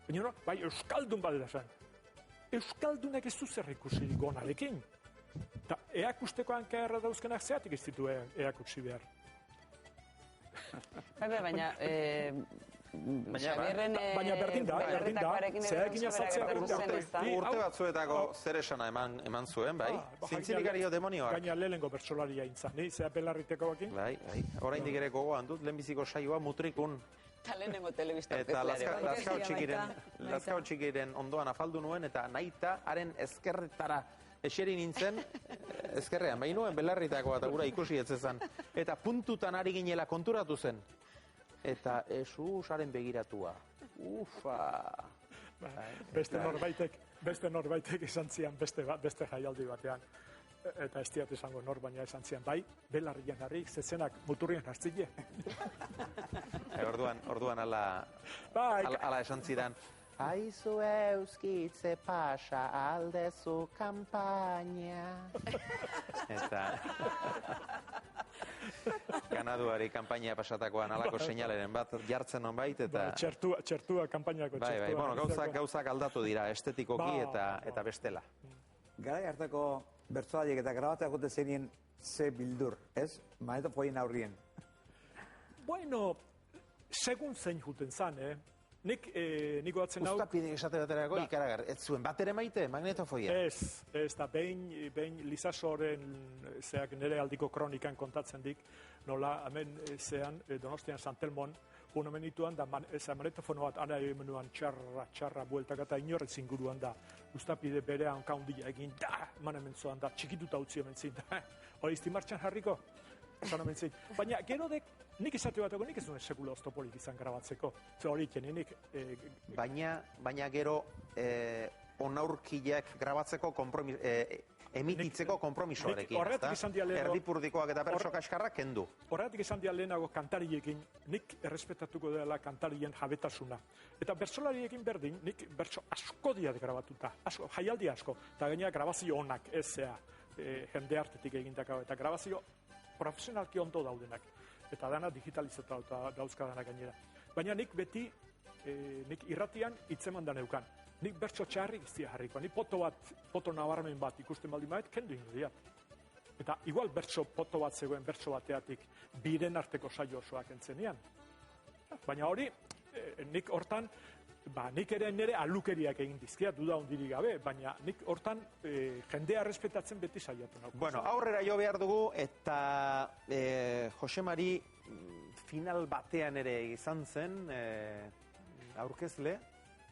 Baina, bai, euskaldun badera zen. Euskaldunak ez du zer ikusirik gonarekin. Eta eakusteko hanka erra dauzkenak zeatik ez ditu eakusi behar. Baina, baina berdin da, zeakin azaltzea urte batzuetako zer esana eman zuen, bai? Zintzilikario demonioak. Gaina lehenengo bertsolaria intzan, ze belarriteko bakin? Bai, oraindik ere gogoan dut, lehenbiziko saioa mutrikun. Eta lehenengo telebista eta Lazkao txikiren ondoan afaldu nuen, eta nahita haren ezkerretara eseri nintzen, ezkerrean, behin nuen belarritakoa eta gura ikusi etzezan. Eta puntutan ari ginela konturatu zen. Eta Jesusaren begiratua. Ufa! Beste norbaitek izan zian beste jaialdi batean. Eta ez diat esango nor, baina esan zian, bai, belarrian harrik, zezenak muturrien hartzile. Orduan ala esan zidan, aizu euskitze pasa aldezu kampaina. Eta Kanaduari kampaina pasatakoan alako seinaleren bat jartzen honbait, eta txertua kampainako txertua. Bai, gauzak aldatu dira, estetikoki eta bestela. Garai hartako bertsolariek eta grabatzea gote zenien ze bildur, ez? Magnetofoien aurrien. Bueno, segun zein juten zan, Nik goatzen hau... Uztapide esate baterako ikaragar, ez zuen bat ere maite, magnetofoia? Ez, da behin Lizasoren nire aldiko kronikan kontatzen dik, nola hemen Donostian Santelmon, unomen dituan da magnetofono bat ana emenuan txarra bueltak eta inorretz inguruan da. Uztapide bere hankaundia egin, hemen zoan da, txikituta utzi hemen zin, hori izti martxan jarriko? Baina gero nik izate bateko nik ez duen sekula oztoporik izan grabatzeko. Hori ikenik... Baina gero onaurkileak grabatzeko emititzeko kompromisoarekin, ezta? Erdipurdikoak eta bertso kaskarrak kendu. Horregatik izan dia lehenago kantariekin, nik errespetatuko dela kantarien jabetasuna. Eta bertsolariekin berdin, nik bertso asko diat grabatuta, jaialdi asko, eta gainera grabazio onak, ez zea, jende hartetik egindako, eta grabazio profesionalki ondo daudenak. Eta dana digitalizatuta dauzkadanak gainera. Baina nik beti, nik irratian hitzeman da neukan. Nik bertso txarrik iztia jarriko. Nik poto nabarmen bat ikusten baldin baet, kendu ingo diat. Eta igual poto bat zegoen bertso bateatik biren arteko saio osoak entzenean. Baina hori, nik hortan, nik ere nire alukeriak egin dizkiat, duda hondirik gabe, baina nik hortan jendea respetatzen beti saiatu nauk. Bueno, aurrera jo behar dugu, eta Jose Mari final batean ere izan zen, aurkezle,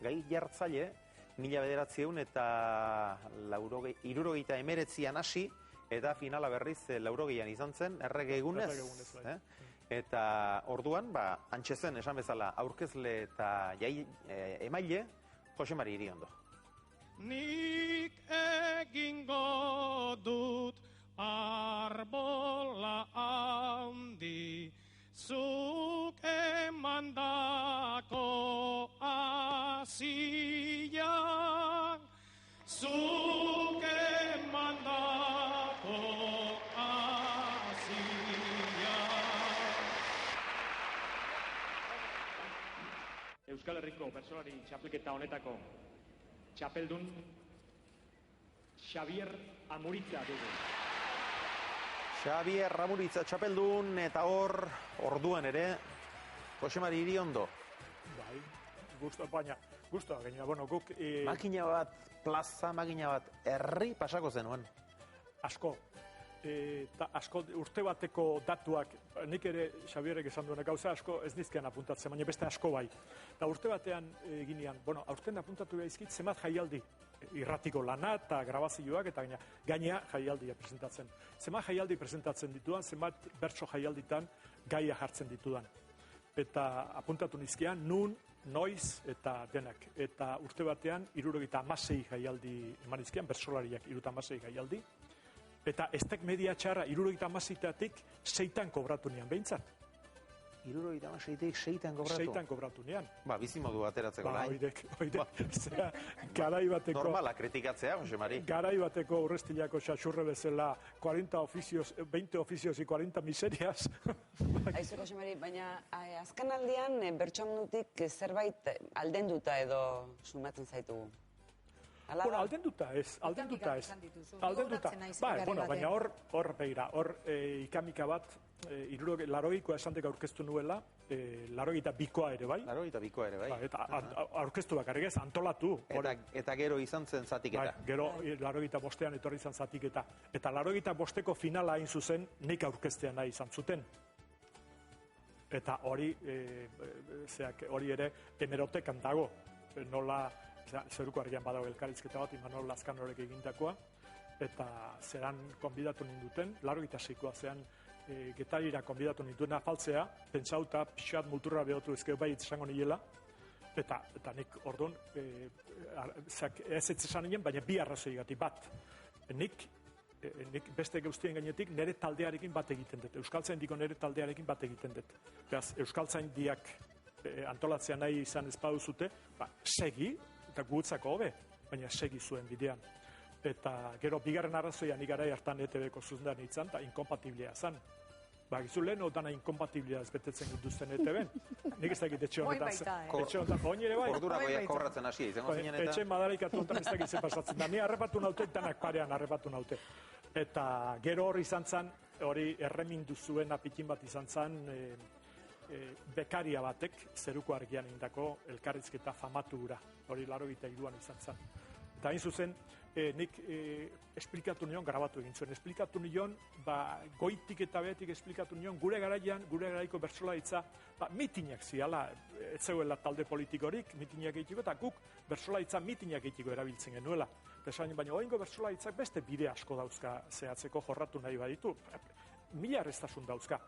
gai jartzaile, 1900 eta 1979an hasi, eta finala berriz 80an izan zen, errege egunez. Eta orduan, antxe zen, esan bezala, aurkezle eta emaile, Jose Mari Iriondo. Nik egingo dut arbola handi, zuk emandako asiak, zuk emandako Euskal Herriko bertsolari txapelketa honetako txapeldun Xabier Amuritza dugu. Xabier Amuritza txapeldun, eta orduan ere, Jose Mari Iriondo. Bai, baina, guztua, gaina, guk... Makina bat, plaza makina bat, herri pasako zenuen. Asko. eta asko urte bateko datuak, nik ere Xabierrek esan duenak gauza asko ez dizkean apuntatzen, baina beste asko bai. Eta urte batean eginean, aurten apuntatu behizkit, zenbat jaialdi, irratiko lana eta grabazioak eta gaina jaialdia presentatzen. Zenbat jaialdi presentatzen ditudan, zenbat bertso jaialditan gaia jartzen ditudan. Eta apuntatu nizkian, nun, noiz eta denak. Eta urte batean, 76 jaialdi eman izkian, bertsolariak 76 jaialdi. Eta estek media txarra 76-tatik 6 kobratu nian behintzat. 76-tik 6 kobratu? 6 kobratu nian. Bizimodu ateratzeko nahi. Oidek. Garai bateko... Normala kritikatzea, Jose Mari. Garai bateko urrestilako xaxurre bezala 20 oficios y 40 miserias. Aizu, Jose Mari, baina azken aldian bertsomundutik zerbait aldenduta edo sumatzen zaitugu. Aldenduta ez. Baina hor begira, hor ikamika bat, 80koa esantek aurkeztu nuela, 82koa ere bai. 82koa ere bai. Eta aurkeztu bakarrik ez, antolatu. Eta gero izan zen zatiketa. Gero 85ean etorri izan zatiketa. Eta 85eko finala hain zuzen nik aurkeztea nahi izan zuten. Eta hori ere hemerotekan dago. Nola... Zeruko argian badago elkarrizketa bat, Imanol Lazkanorek egindakoa, eta zeran konbidatu ninduten, 86koa zean getarira konbidatu ninduen afaltzea, pentsauta pixat multurra behotu ezkeu bai esango niela, eta nik orduan, ez esan nien, baina bi arrazoi gati bat. Nik beste guztien gainetik nire taldearekin bat egiten dut, Euskaltzaindiko nire taldearekin bat egiten dut. Beraz, Euskaltzaindiak antolatzea nahi izan ez baduzute, segi, eta gutzako hobe, baina segi zuen bidean. Eta gero bigarren arrazoia nik garai hartan ETV-ko zuzendari izan, eta inkompatiblea zan. Gizu lehen dana inkompatiblea ez betetzen dituzten ETV-en. Nik ez dakit etxe honetan. Orduragoiak kobratzen hasi, izango zinen eta... Etxe madaraikatu honetan ez dakit ze pasatzen da. Ni harrapatu naute, danak parean harrapatu naute. Eta gero hori izan zan, hori erremindu zuen apikin bat izan zan, bekaria batek, zeruko argian indako elkarrizketa famatu gura. Hori 82an izan zen. Eta hain zuzen, nik esplikatu nion, grabatu egin zuen, esplikatu nion, goitik eta behetik esplikatu nion, gure garaiko bertsolaritza, mitinak ziala, ez zeuela talde politikorik, mitinak egitiko, eta guk bertsolaritza mitinak egitiko erabiltzen genuela. Baina oingo bertsolaritzak beste bide asko dauzka zehatzeko jorratu nahi baditu, 1000 arrestasun dauzka.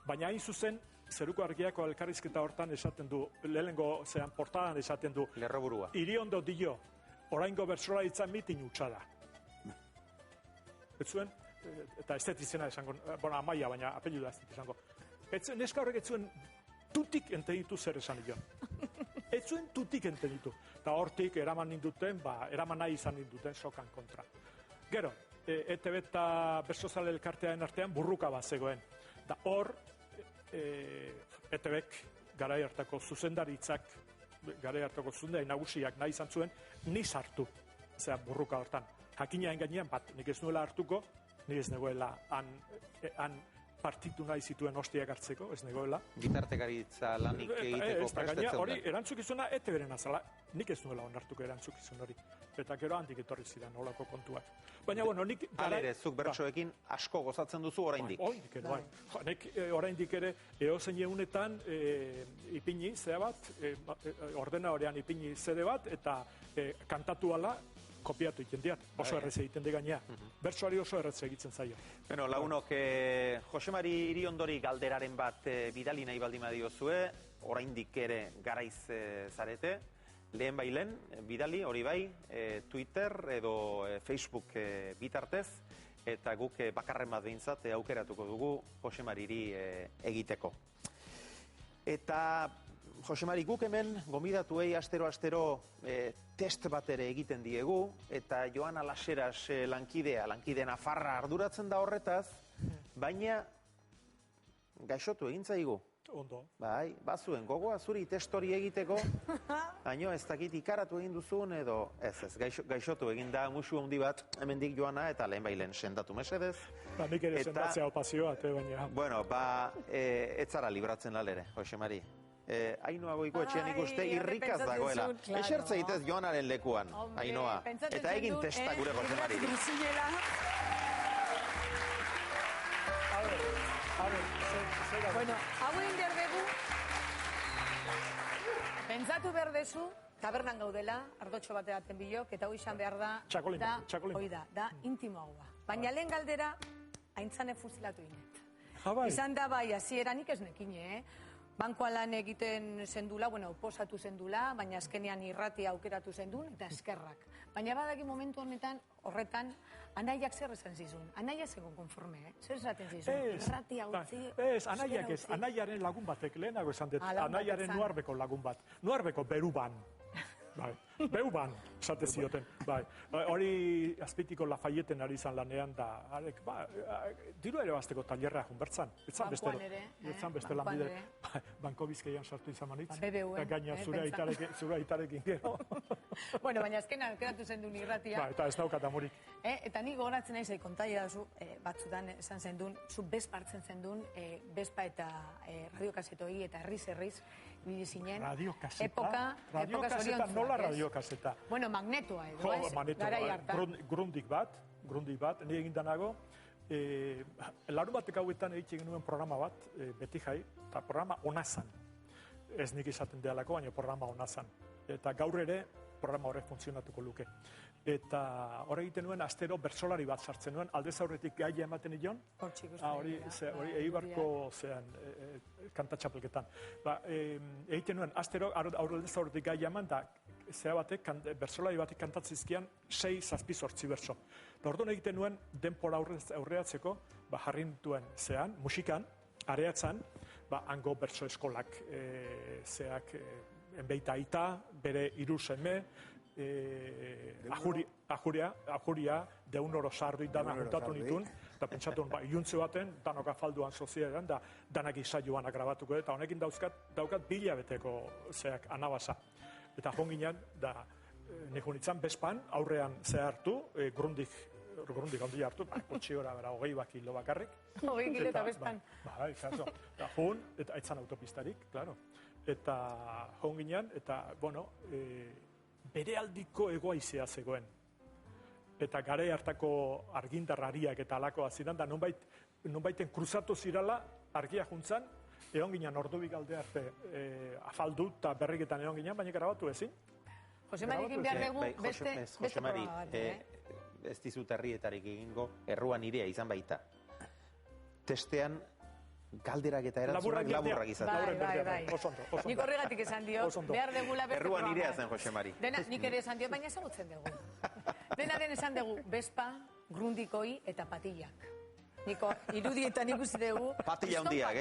Baina hain zuzen, zeruko argiako elkarrizketa hortan esaten du, lehenengo zean portadan esaten du, lerroburua. Iriondo dio, oraingo bertsolaritza mitin utxada. Ez zuen, eta ez dut izena esango, Amaia, baina apelluda ez dut esango. Neska horrek ez zuen tutik entenitu zer esan nion. Ez zuen tutik entenitu. Eta hortik eraman ninduten, eraman nahi izan ninduten sokan kontra. Gero, ETV eta Bersozale elkartearen artean burruka bat zegoen. Eta hor, ETVek garai hartako zuzendaritzak, garai hartako zuzendari nagusiak nahi izan zuen, ni sartu, burruka hortan. Jakinaen gainean bat, nik ez nuela hartuko, nik ez negoela han partitu nahi zituen hostiak hartzeko, ez negoela. Gitartekaritza lanik egiteko prestetzen. Hori, erantzukizuna ETV-ren azala, nik ez nuela onartuko erantzukizun hori. Eta gero handik etorri zidan olako kontuak. Baina, nik... Alere, zuk bertsoekin asko gozatzen duzu oraindik. Oraindik ere, bai. Nik oraindik ere, eozein egunetan ipini zea bat, ordena horean ipini zede bat, eta kantatu ala, kopiatu egiten diat, oso errez egiten digainea. Bertsoari oso errez egiten zaio. Bueno, lagunok, Jose Mari Iriondori galderaren bat bidali nahi baldin badiozue, oraindik ere garaiz zarete, lehen bailen, bidali, hori bai, Twitter edo Facebook bitartez, eta guk bakarren bat behintzat aukeratuko dugu Jose Mariri egiteko. Eta Jose Mari, guk hemen gomidatuei astero test bat ere egiten diegu, eta Joana Laseras lankide nafarra arduratzen da horretaz, baina gaixotu egin zaigu. Ondo. Bai, bazuen gogoa zuri test hori egiteko, baino ez dakit ikaratu egin duzun edo ez, gaixotu egin da musu handi bat hemendik Joana eta lehen bailen sendatu mesedez. Nik ere sendatzea opazioa, baina... Bueno, ez zara libratzen lalere, Jose Mari. Ainoa Goiko etxean ikuste irrikaz dagoela. Esertze itez Joanaren lekuan, Ainoa. Eta egin testa gure Jose Mariri. Bueno, hau egin behar dugu, pentsatu behar dezu, tabernan gaudela, ardotxo bateaten bilok, eta hoi izan behar da, hoi da intimoagoa. Baina lehen galdera, aintzane fuzilatu inet. Izan da bai, hasieranik ez nekine, Bankoa lan egiten zendula, oposatu zendula, baina azkenean irratia aukeratu zendun, eta eskerrak. Baina badaki momentu honetan, horretan, anaiak zer esan zizun. Anaia zegoen konforme, zer esaten zizun? Irratia utzi, ez, anaiak ez, anaiaren lagun batek, lehenago esan dut, anaiaren nuarbeko lagun bat. Nuarbeko beruban. Bai, beuban, esate zioten, bai. Hori azpitiko Lafayeten ari izan lanean, da, arek, diru ere bazteko talerra junbertzan. Bankoan ere, bankoan ere. Banko bizkaian sartu izan manitz. BBVen. Gaina zure aitarekin gero. Bueno, baina azkenan aukeratu zen duen irratia. Ba, eta ez daukat amorik. Eta nik gogoratzen nahi kontaia dazu, batzutan esan zen duen, zu bezpa hartzen zen duen, bezpa eta radiokasetoi eta herriz, bidizinen. Radiokaseta? Radiokaseta, nola radiokaseta? Bueno, magnetoa edo, ez? Garai hartan. Grundik bat, nire egindanago. Larun batek hauetan egiten genuen programa bat, beti jai, eta programa onazan. Ez nik izaten dealako, baina programa onazan. Eta gaur ere, programa horrek funtzionatuko luke. Eta hor egiten nuen, astero bertsolari bat sartzen nuen, aldez aurretik gaia ematen nion. Hori Eibarko kantatxapelketan. Egiten nuen, astero aldez aurretik gaia eman, da zera batek, bertsolari batek kantatzizkian 6-7 zortzi bertso. Eta orduan egiten nuen, denpora aurreatzeko, jarrin duen zean, musikan, areatzan, hango bertso eskolak zeak, enbeita aita, bere 3 seme, ajuria, deunoro sardu dana juntatu nituen, eta pentsatu, iluntze baten, danok afalduan sozialean, da danak izaioan grabatuko, eta honekin daukat 2 hilabeteko zeak anabasa. Eta jonginan, da nihun itzan bezpan, aurrean zehartu, grundik handia hartu, kotxe gora bera 20 kilo bakarrik. 20 kilo eta bezpan. Bai, kaso. Eta jun, eta etzan autopistarik, klaro. Eta jonginan, eta, bueno, bere aldiko egoaizea zegoen. Eta gare hartako argindarrariak eta alakoa ziren, da nonbaiten kruzatu zirala, argia juntzan, egon ginen ordubik alde arte afaldu eta berriketan egon ginen, baina grabatu ezin. Jose Marikin behar dugu beste programa bat. Ez dizut herrietarik egingo, erruan nirea izan baita. Testean galderak eta erantzunak laburrak izaten. Bai. Nik horregatik esan dio, behar degula beste erruan nirea zen Jose Mari. Dena, nik ere esan dio, baina ezagutzen dugu. Dena den esan dugu, bezpa, grundikoi eta patillak. Niko, irudietan ikusi dugu. Patilla hundiak,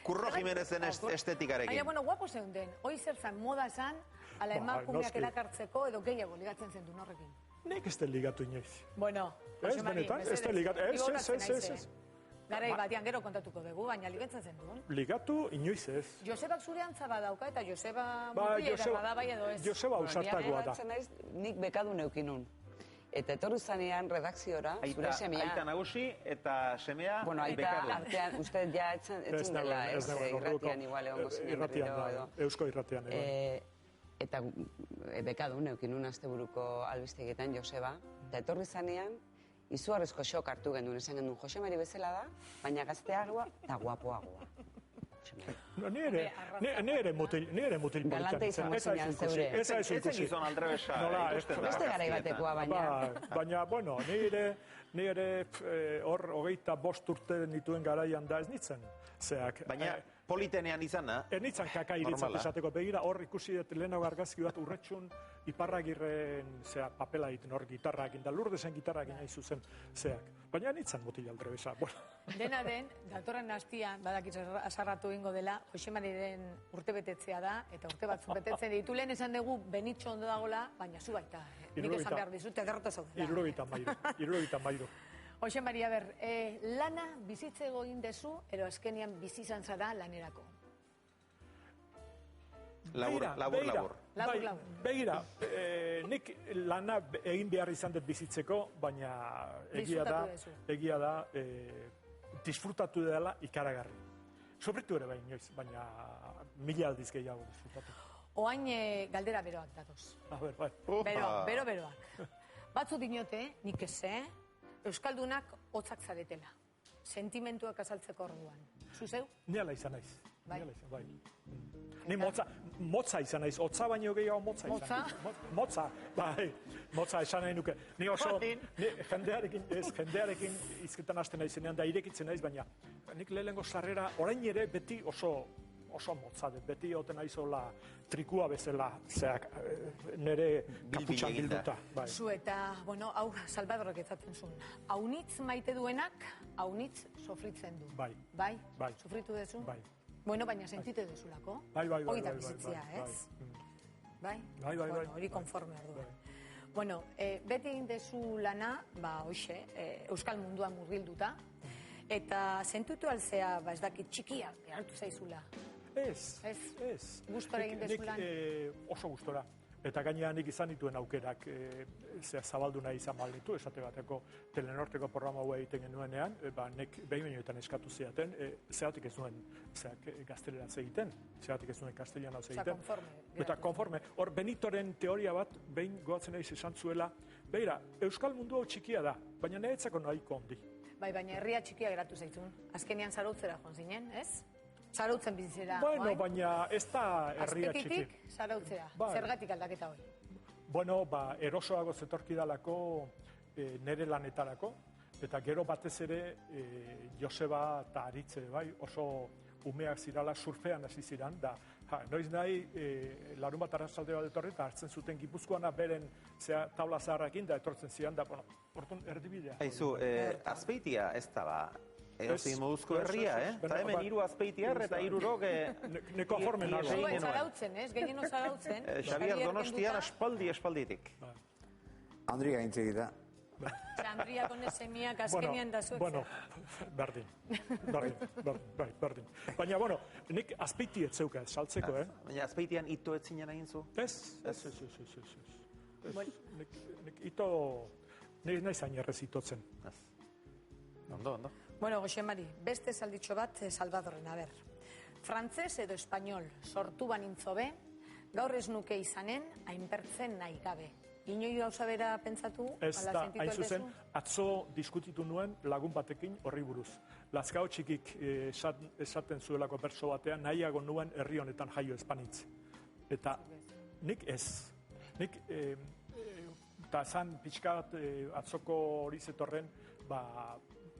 Curro Jimenezen estetikarekin. Baina, bueno, guapo zeunden. Hoi zer zan, moda zan, ala emakumeak erakartzeko edo gehiago ligatzen zen duen horrekin. Nik ez den ligatu inoiz. Bueno, Jose Mari, ez den ligatu, ez. Garai batean gero kontatuko dugu, baina ligatzen zen duen. Ligatu inoiz ez. Josebak zure antza dauka eta Joseba mutilera bada bai edo ez. Joseba ausartagoa da. Nik bekadu neukinun. Eta etorri zanean redakziora, zure semea... Aita nagusi eta semea bekadu. Bueno, aita artean, uste ja etzun dela, irratian igual egongo zinen berriro edo. Eusko irratian egon. Eta bekadu neukinun asteburuko albistegietan Joseba, eta etorri zanean, izugarrizko xok hartu gendun, esan gendun, Jose Mari bezala da, baina gazteagoa eta guapoagoa. Ni ere mutil politan. Galante izango zinean zeure. Eza ez ikusi. Ezen gizon aldrebesa. Beste garai batekoa, baina. Baina, bueno, ni ere hor 25 urte nituen garaian da ez nitzen. Zeak. Baina politenean izana. Ez nitzan kakairitzat esateko. Begira hor ikusi dut lehenago argazki bat urretxun Iparragirren papela egiten hor gitarrak, da Lurdesen gitarrak nahi zuzen zeak. Baina nitzan mutil aldrebesa. Dena den, datorren hastian, badakitz asarratu ingo dela, Jose Mariren urtebetetzea da, eta urte batzun betetzen ditu. Lehen esan dugu benitxo ondo dagola, baina zu baita. Nik esan behar dizut, ederrota zaudela. 73. Jose Mari, lana bizitze egin dezu, ero azkenian bizizan zara lanerako. Labur. Begira, nik lana egin behar izan dut bizitzeko, baina egia da disfrutatu dela ikaragarri. Sobritu ere baina inoiz, baina 1000 aldiz gehiago disfrutatu. Oain galdera beroak datoz. Bai. Beroak. Batzu dinote, nik eze, Euskaldunak hotzak zaretela. sentimentuak azaltzeko orduan. Zuzeu? Ni ala izan naiz. Bai. Ni motza izan naiz, hotza baino gehiago motza izan naiz. Motza esan nahi nuke. Ni oso, jendearekin izketan hasten naizenean, da irekitzen naiz, baina nik lehenengo sarrera orain ere beti oso motza dut, beti oten naizola trikua bezala, zeak nire kaputxan bilduta. Zu eta, hau Salvadorek ezaten zuen, haunitz maite duenak, haunitz sofritzen du. Bai? Sofritu dezu? Bai. Baina sentite dezulako? Bai. Hori da bizitzia, ez? Bai? Hori konforme orduan. Beti egin dezu lana, hoxe, euskal munduan murgilduta, eta sentutu alzea, ez dakit, txikia, geratu zaizula. Ez. Gustora egin dezu lan? Oso gustora. Eta gainean nik izan dituen aukerak zabaldu nahi izan balditu, esate bateko Telenorteko programa hau egiten genuenean, nek behin minuetan eskatu ziaten, zeatik ez nuen gazteleraz egiten, zeatik ez nuen castellanoz egiten. Eta konforme. Hor, Benitoren teoria bat, behin goatzen naiz esan zuela, beira, euskal mundu hau txikia da, baina neretzako nahiko ondi. Bai, baina herria txikia geratu zaitzun. Azkenean zarautzera joan zinen, ez? Zarautzen bizizera. Baina ez da herria txiki. Azpekitik zarautzea. Zergatik aldaketa hori? Erosoago zetorkidalako nere lanetarako, eta gero batez ere Joseba eta Aritze, oso umeak zirala surfean hasi ziran, da noiz nahi larun bat arrasalde bat etorri, eta hartzen zuten Gipuzkoana beren taula zaharrakin, da etortzen ziren, da orduan erdibidea. Haizu, Azpeitia ez da Eozin moduzko herria, Eta hemen hiru azpeitiar eta hirurok... Neko formen nago. Zarautzen, ez? Gehieno zarautzen. Xabier Donostian espalditik. Andria gintze egita. Andria kone semiak azkenean da zuek. Berdin. Baina, nik azpeiti ez zeuka saltzeko, Baina azpeitian ito ez zinen egin zu? Ez. Nik ito... Nik nahi zain errez itotzen. Ondo. Jose Mari, beste zalditxo bat Salvadorren, aber. Frantzez edo espainol sortu banintzo be, gaur ez nuke izanen, hainbertzen nahi gabe. Inoi gauza bera pentsatu? Ez da, hain zuzen, atzo diskutitu nuen lagun batekin horri buruz. Lazkao txikik esaten zuelako berso batean, nahiago nuen herri honetan jaio espanitz. Eta nik ez. Nik, eta zan pixka bat atzoko hori zetorren,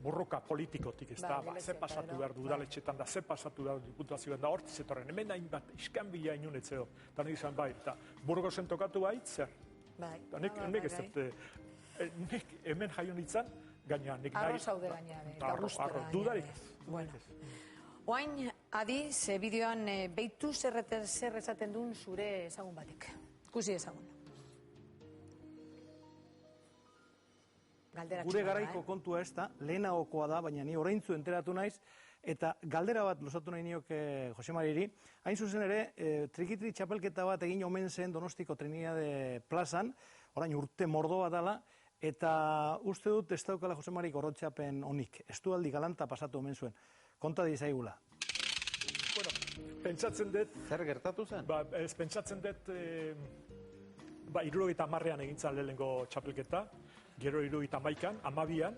borroka politikotik, ez da, ze pasatu behar du udaletxetan da, ze pasatu behar du diputazioan da, hortz zetorren, hemen hain bat iskanbila inunetzeo. Eta nik izan eta Burgosen tokatu bait, zer? Eta nik ez dut, nik hemen jaio nintzen, gaina nik nahi... Arro zaude gaina, arro, dudarik ez. Oain, adi, ze bideoan behitu zer esaten duen zure ezagun batek. Kusi ezagun. Gure garaiko kontua ez da, lehenagokoa da, baina ni oraintzu enteratu naiz, eta galdera bat luzatu nahi nioke Jose Mariri, hain zuzen ere, trikitri txapelketa bat egin omen zen Donostiko Trinidade plazan, orain urte mordoa dela, eta uste dut ez daukala Jose Mari gorotxapen honik, estualdi galanta pasatu omen zuen. Konta dizaigula. Pentsatzen dut... Zer gertatu zen? Pentsatzen dut, 70ean egintzan lehenengo txapelketa, gero 71an, 12an,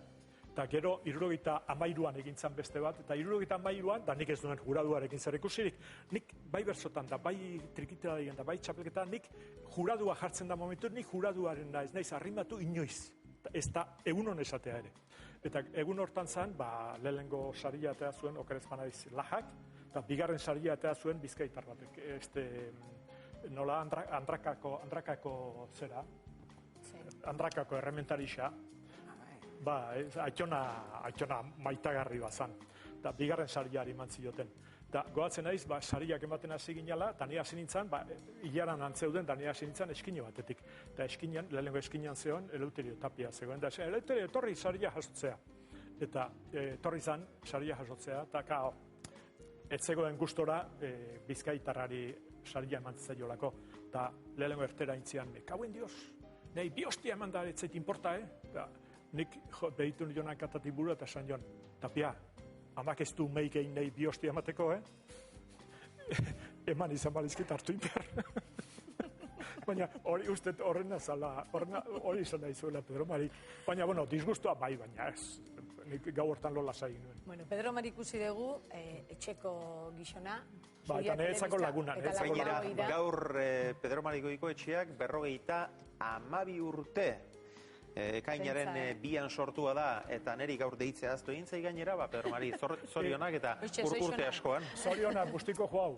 eta gero 73an egintzan beste bat, eta 73an, da nik ez duen juraduarekin zer ikusirik, nik bai bersotan da, bai trikiterarien da, bai txapelketan, nik juradua jartzen da momentu, nik juraduaren da, ez naiz arrimatu inoiz, ez da egunon esatea ere. Eta egun hortan zan, lehenengo saria atea zuen, okerezpanaiz lajak, eta bigarren saria atea zuen bizkaitar batek, nola andrakako zera, Andrakako errementarisa, aitzona maitagarri bazan. Eta bigarren sariari mantzi joten. Eta goatzen naiz, sariak ematen hasi ginala, eta ni hasi nintzen, hilaran antzeuden, eta ni hasi nintzen eskine batetik. Eta lehenengo eskinean zegoen, Eleuterio Tapia zegoen. Eta Eleuterio, etorri saria jasotzea. Eta etorri zan, saria jasotzea, eta ez zegoen gustora bizkaitarrari saria emantzea jolako. Eta lehenengo ertera intzian, kauen dios, nahi bi hostia eman da etzait inporta, nik behitu nionak atatik buru eta esan joan, Tapia, amak ez du meik egin nahi bi hostia emateko, eman izan balizkit hartu inper. Baina hori uste horrena zala, hori izan nahi zuela Pedro Mari. Baina, disgustua bai, baina ez. nik gau hortan lo lasai nuen. Bueno, Pedro Mari ikusi dugu, etxeko gixona. Ba, eta niretzako laguna. Gainera, gaur Pedro Mari Goiko etxeak 52 urte ekainaren 2an sortua da, eta neri gaur deitzea aztu egin zai gainera, Pedro Mari, zorionak eta urte askoan. Zorionak, guztiko joau.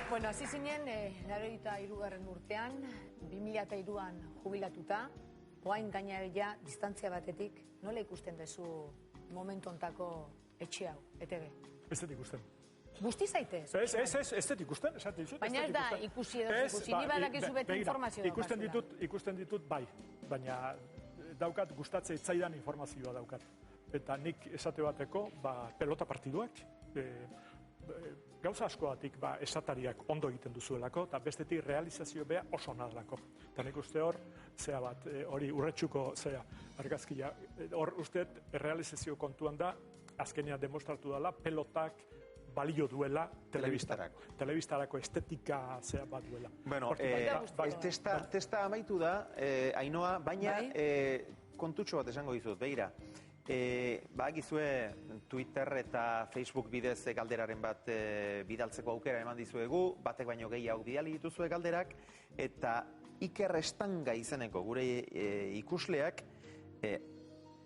Bueno, hasi zinen, 83. urtean, 2003an jubilatuta, oain gainera distantzia batetik, nola ikusten duzu momentu ontako etxe hau, ETV? Ez dut ikusten. Busti zaitez? Ez dut ikusten, esate dizut. Baina ez da ikusi edo ikusi, ni badakizu beti informazio daukazula. Ikusten ditut, bai, baina daukat gustatzea itzaidan informazioa daukat. Eta nik esate bateko, pelota partiduak, gauza askoatik esatariak ondo egiten duzuelako, eta bestetik realizazio beha oso nadalako. Eta nik uste hor, zea bat, hori urretxuko zea argazkia, hor uste realizazio kontuan da, azkenean demostratu dela, pelotak balio duela telebistarako estetika zea bat duela. Bueno, testa amaitu da, Ainhoa, baina kontutxo bat esango dizut, begira. Bagizue Twitter eta Facebook bidez galderaren bat bidaltzeko aukera eman dizuegu, batek baino gehiago bidali dituzue galderak, eta Iker Estanga izeneko gure ikusleak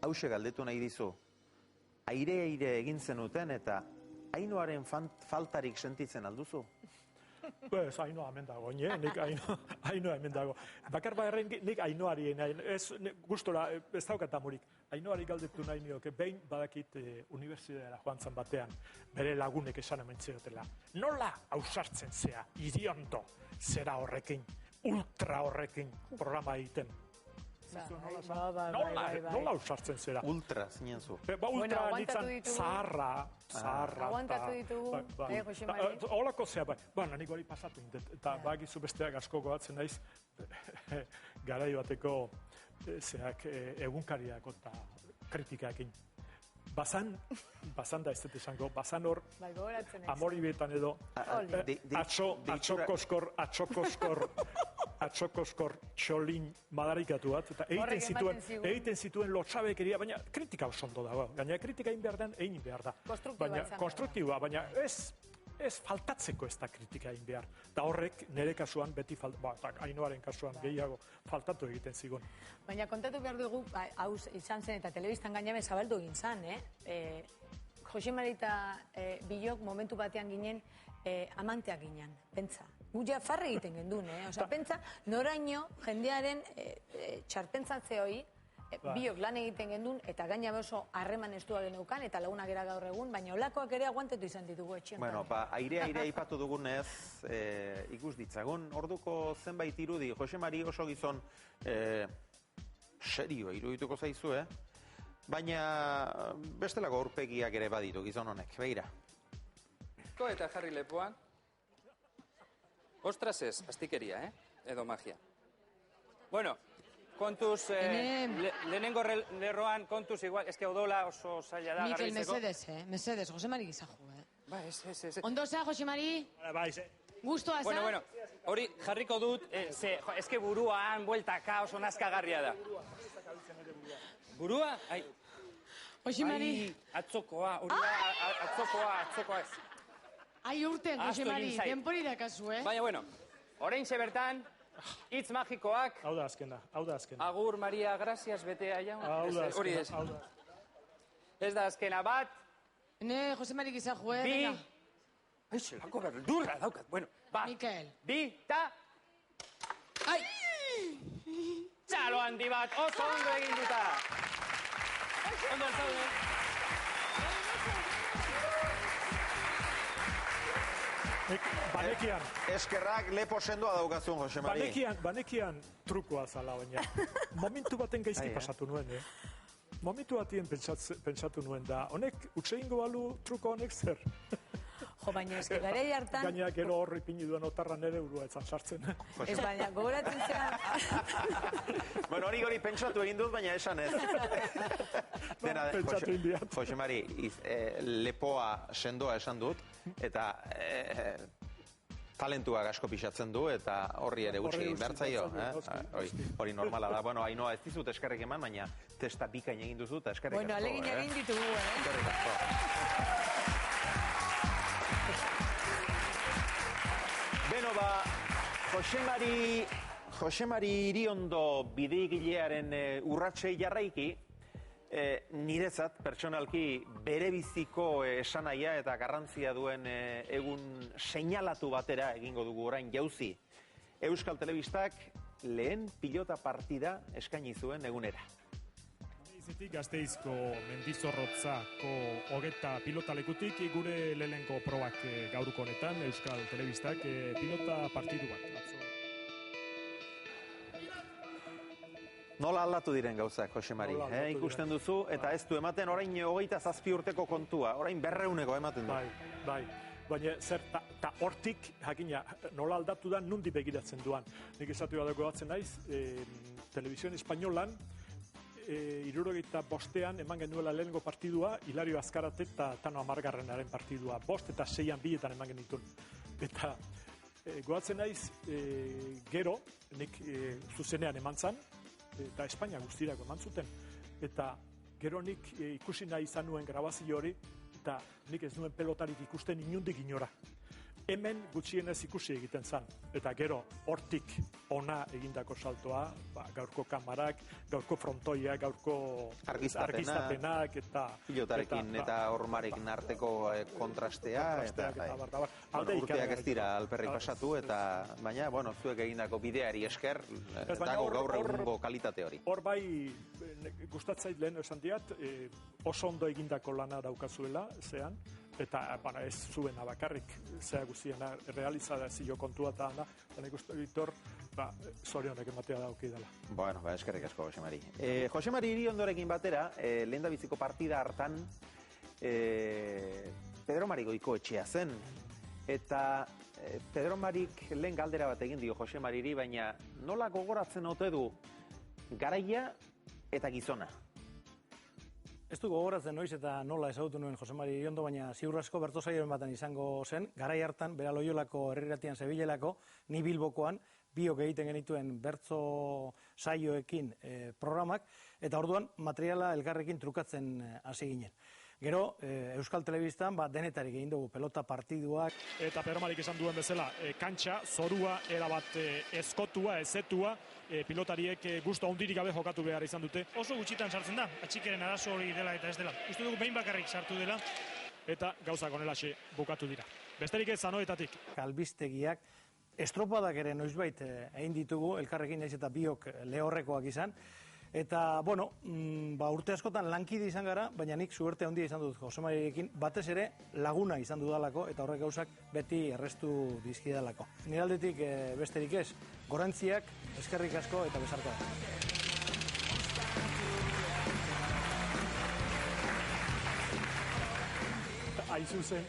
hause galdetu nahi dizu. Aire egin zenuten eta Ainhoaren faltarik sentitzen alduzu? Ez, Ainhoa hemen dago, nik Ainhoa hemen dago. Bakar bagarren nik Ainhoari gustora, ez daukat amurik. Ainhoari galdetu nahi nioke, behin badakit unibertsitatera joan zen batean, bere lagunek esan ementzeotela. Nola ausartzen zea, idiondo, zera horrekin, ultra horrekin programa egiten? Nola ausartzen zera? Ultra, zinen zu. Ultra nitzan zaharra. Aguantatu ditugu, Jose Mari? Olako zea, nik hori pasatu indet. Eta bagizu besteak asko gogatzen naiz, garai bateko egunkariak eta kritikaekin. Bazan da ez dut esango, bazan hor, amoribetan edo, atxokoskor txolin madarikatu bat, eta egiten zituen lotxabekeria, baina kritika oso ondo dago. Gaina kritika egin behar den, egin behar da. Konstruktiboa, baina ez faltatzeko ez da kritika egin behar. Da horrek nire kasuan beti Ainhoaren kasuan gehiago faltatu egiten zigun. Baina kontatu behar dugu, hau izan zen eta telebistan gainabe zabaldu egin zen, Jose Mari eta Bilok momentu batean ginen amanteak ginen, pentsa. Guia farri egiten gendun, pentsa, noraino jendearen txarpentzatze hori, Biok lan egiten gendun, eta gaina oso harreman estua geneukan, eta lagunak era gaur egun, baina olakoak ere aguantetu izan ditugu etxean. Bueno, aire aipatu dugunez, ikus ditzagun, orduko zenbait irudi, Jose Mari oso gizon serio irudituko zaizu, baina bestelako aurpegiak ere baditu gizon honek, begira. Eta jarri lepoan. Ostras ez, astikeria, edo magia. Bueno, kontuz, lehenengo lerroan kontuz igual, eske odola oso zaila da garbitzeko. Mikel, mesedes, Jose Mari gizaju, Ba, ez. Ondo za, Jose Mari? Bai, Gustoa za? Bueno, hori jarriko dut, eske buruan, bueltaka oso nazkagarria da. Burua? Jose Mari? Atzokoa, atzokoa ez. Ai urten, Jose Mari, denpori dakazu, Baina, bueno, orain bertan, hitz magikoak. Hau da azkena. Agur, Maria, gracias, bete jaun. Hau da azkena. Ez da azkena bat. Jose Mari gizaju, venga. Ai, zelako berdurra daukat. Bueno, bat. Mikel. Bi, ta. Ai! Txalo handi bat, oso ondo egin duta. Ondo alzaude. Banekian. Eskerrak lepo sendoa daukazun, Jose Mari. Banekian trukoa zala, baina momentu baten gaizki pasatu nuen, Momentu batien pentsatu nuen da, honek, utxegingo balu truko honek zer? Jo, baina eski garei hartan... Gaina gero horri pini duen otarra nere urua etzan sartzen. Ez baina, gogoratzen zera... Bueno, hori pentsatu egin dut, baina esan ez. Dena, Jose Mari, lepoa sendoa esan dut, eta talentua asko pixatzen du, eta horri ere gutxi egin behar zaio. Hori normala da. Bueno, Ainhoa, ez dizut eskerrik eman, baina testa bikain egin duzu, eta eskerrik asko. Bueno, alegin egin ditugu, Eskerrik asko. Beno, Jose Mari Iriondo bidegilearen urratsei jarraiki, niretzat pertsonalki bere biziko esanaia eta garrantzia duen egun seinalatu batera egingo dugu orain jauzi. Euskal Telebistak lehen pilota partida eskaini zuen egunera. Gasteizetik Gasteizko Mendizorrotzako hogeta pilotalekutik gure lehenengo probak gaurko honetan Euskal Telebistak pilota partidu bat. Nola aldatu diren gauzak, Jose Mari? Ikusten duzu, eta ez du ematen orain 27 urteko kontua, orain 200 ematen du. Bai. Baina zer, eta hortik, jakina, nola aldatu da nundi begiratzen duan. Nik esatu badako batzen naiz, Televisión Españolan, 75ean eman genuela lehenengo partidua, Hilario Azkarate eta Tano Amargarrenaren partidua. 5 eta 6an 2etan eman genitun. Eta goatzen naiz, gero, nik zuzenean eman zan, eta Espainia guztirako eman zuten. Eta gero nik ikusi nahi izan nuen grabazio hori, eta nik ez nuen pelotarik ikusten inundik inora. Hemen gutxienez ikusi egiten zan. Eta gero hortik ona egindako saltoa, gaurko kamarak, gaurko frontoiak, gaurko argiztapenak, eta pilotarekin eta hormarekin arteko kontrastea, eta urteak ez dira alperrik pasatu, eta baina, zuek egindako bideari esker, dago gaur egungo kalitate hori. Hor bai, gustatzait lehen esan diat, oso ondo egindako lana daukazuela, zean, eta ez zuena bakarrik, zea guztiena realizazio kontua eta ana, eta ikusten ditor, zorionek ematea dauki dela. Bueno, eskerrik asko, Jose Mari. Jose Mari Iriondorekin batera, lehendabiziko partida hartan, Pedro Mari Goikoetxea zen, eta Pedro Marik lehen galdera bat egin dio Jose Mariri, baina nola gogoratzen ote du garaia eta gizona? Ez du gogoratzen noiz eta nola ezagutu nuen Jose Mari Iriondo, baina ziur asko berto saioen baten izango zen, garai hartan, bera Loiolako herriratian Sevilelako, ni Bilbokoan, biok egiten genituen bertso saioekin programak, eta orduan materiala elkarrekin trukatzen hasi ginen. Gero, Euskal Telebistan denetarik egin dugu pelota partiduak. Eta Pedro Marik esan duen bezala, kantxa, zorua, erabat eskotua, ezetua, pilotariek gustu handirik gabe jokatu behar izan dute. Oso gutxitan sartzen da, atxikeren arazo hori dela eta ez dela. Uste dugu behin bakarrik sartu dela. Eta gauzak onelaxe bukatu dira. Besterik ez zanoetatik. Kalbistegiak, estropadak ere noizbait egin ditugu, elkarrekin naiz eta biok lehorrekoak izan. Eta, urte askotan lankide izan gara, baina nik suerte handia izan dut Jose Marirekin, batez ere laguna izan dudalako, eta horrek gauzak beti errestu dizkidalako. Nire aldetik besterik ez, gorantziak, eskerrik asko eta besarka.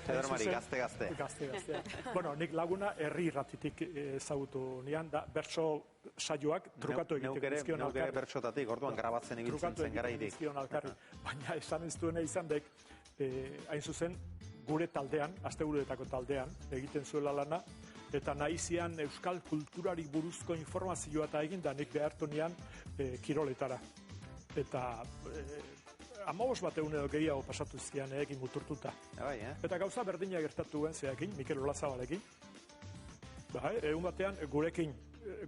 Pedro Mari, gazte. Gazte. Nik laguna herri irratitik ezagutu nian, da bertso saioak trukatu egiten dizkion alkarri. Neuk ere bertsotatik, orduan grabatzen ibiltzen zen garaitik. Baina esan ez duena izan dek, hain zuzen, gure taldean, asteburuetako taldean, egiten zuela lana, eta nahi zian euskal kulturari buruzko informazioa eta egin da nik behartu nian kiroletara. Eta 15 bat egun edo gehiago pasatu izkian egin muturtuta. Eta gauza berdina gertatu guen zeakin, Mikel Olazabalekin. Egun batean gurekin,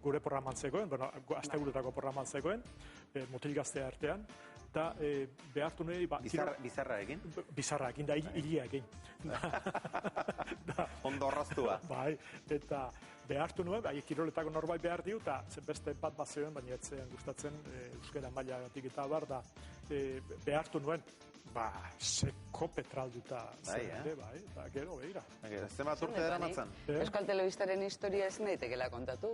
gure programan zegoen, asteburuetako programan zegoen, mutil gaztea artean, eta behartu nahi... Bizarra egin? Bizarra egin, da hilia egin. Ondo horraztua. Eta behartu nuen, kiroletako norbait behar diu, eta beste bat zegoen, baina etzean gustatzen, euskara mailagatik eta bar, da behartu nuen, seko petralduta zen, eta gero behira. Zemat urte dara matzan? Euskal Telebistaren historia ez nahitekela kontatu.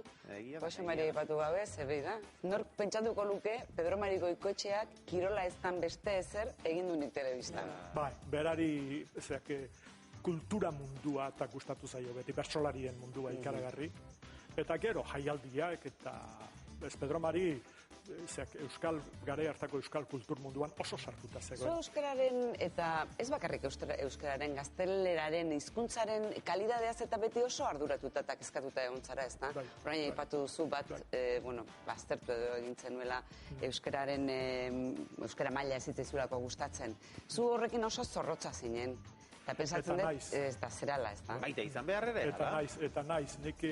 Jose Mari aipatu gabe, zerri da. Nork pentsatuko luke, Pedro Mari Goikoetxeak kirola eztan beste ezer egin dunik telebistan. Berari, kultura mundua eta gustatu zaio beti, bertsolarien mundua ikaragarri. Eta gero, jaialdiak eta Pedro Mari euskal, garai hartako euskal kultur munduan oso sartuta zegoen. Euskararen, eta ez bakarrik euskararen, gazteleraren, hizkuntzaren kalidadeaz eta beti oso arduratuta eta kezkatuta egon zara, ez da? Horain aipatu duzu bat, aztertu edo egin zenuela euskara maila ez zitzaizulako gustatzen. Zu horrekin oso zorrotza zinen. Eta pensatzen dut, ez da, zerala, ez da? Baita izan behar ere, eta naiz, nik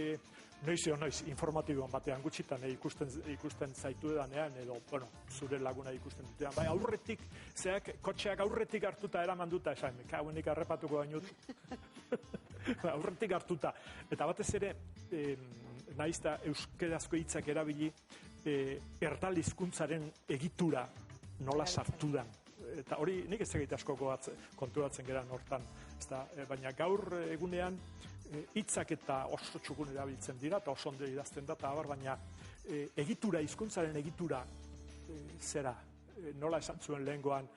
noiz informatiboan batean gutxitan ikusten zaitu edanean, edo, zure laguna ikusten dutean. Bai, aurretik, kotxeak aurretik hartuta eraman duta, esan, hauenik arrepatuko bainut. Aurretik hartuta. Eta batez ere, naiz da euskerazko hitzak erabili, erdal hizkuntzaren egitura nola sartu dan. Eta hori nik ez egite asko konturatzen geran hortan. Baina gaur egunean hitzak eta oso txukun erabiltzen dira, eta oso ondo idazten da, baina egitura, hizkuntzaren egitura zera, nola esan zuen lehengoan,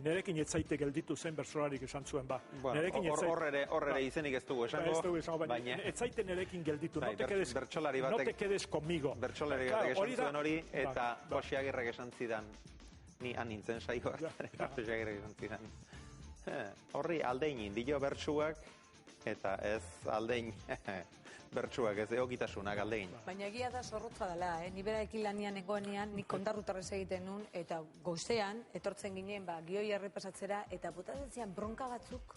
nerekin etzaite gelditu zen bersolarik esan zuen, ba. Horre izenik ez dugu esango, baina etzaite nerekin gelditu, no te quedes conmigo. Bertsolari batek esan zuen hori, eta Joxe Agirrek esan zidan, ni anintzen saioa, Joxe Agirrek esan zidan. Horri aldein dio bertsuak, eta ez aldein bertsuak, ez eokitasunak aldein. Baina egia da zorrotza dela, ni beraekin lanian egoenean, nik kondarrutarrez egiten nun, eta goizean, etortzen ginen, gioi errepasatzera, eta botatzen zian bronka batzuk,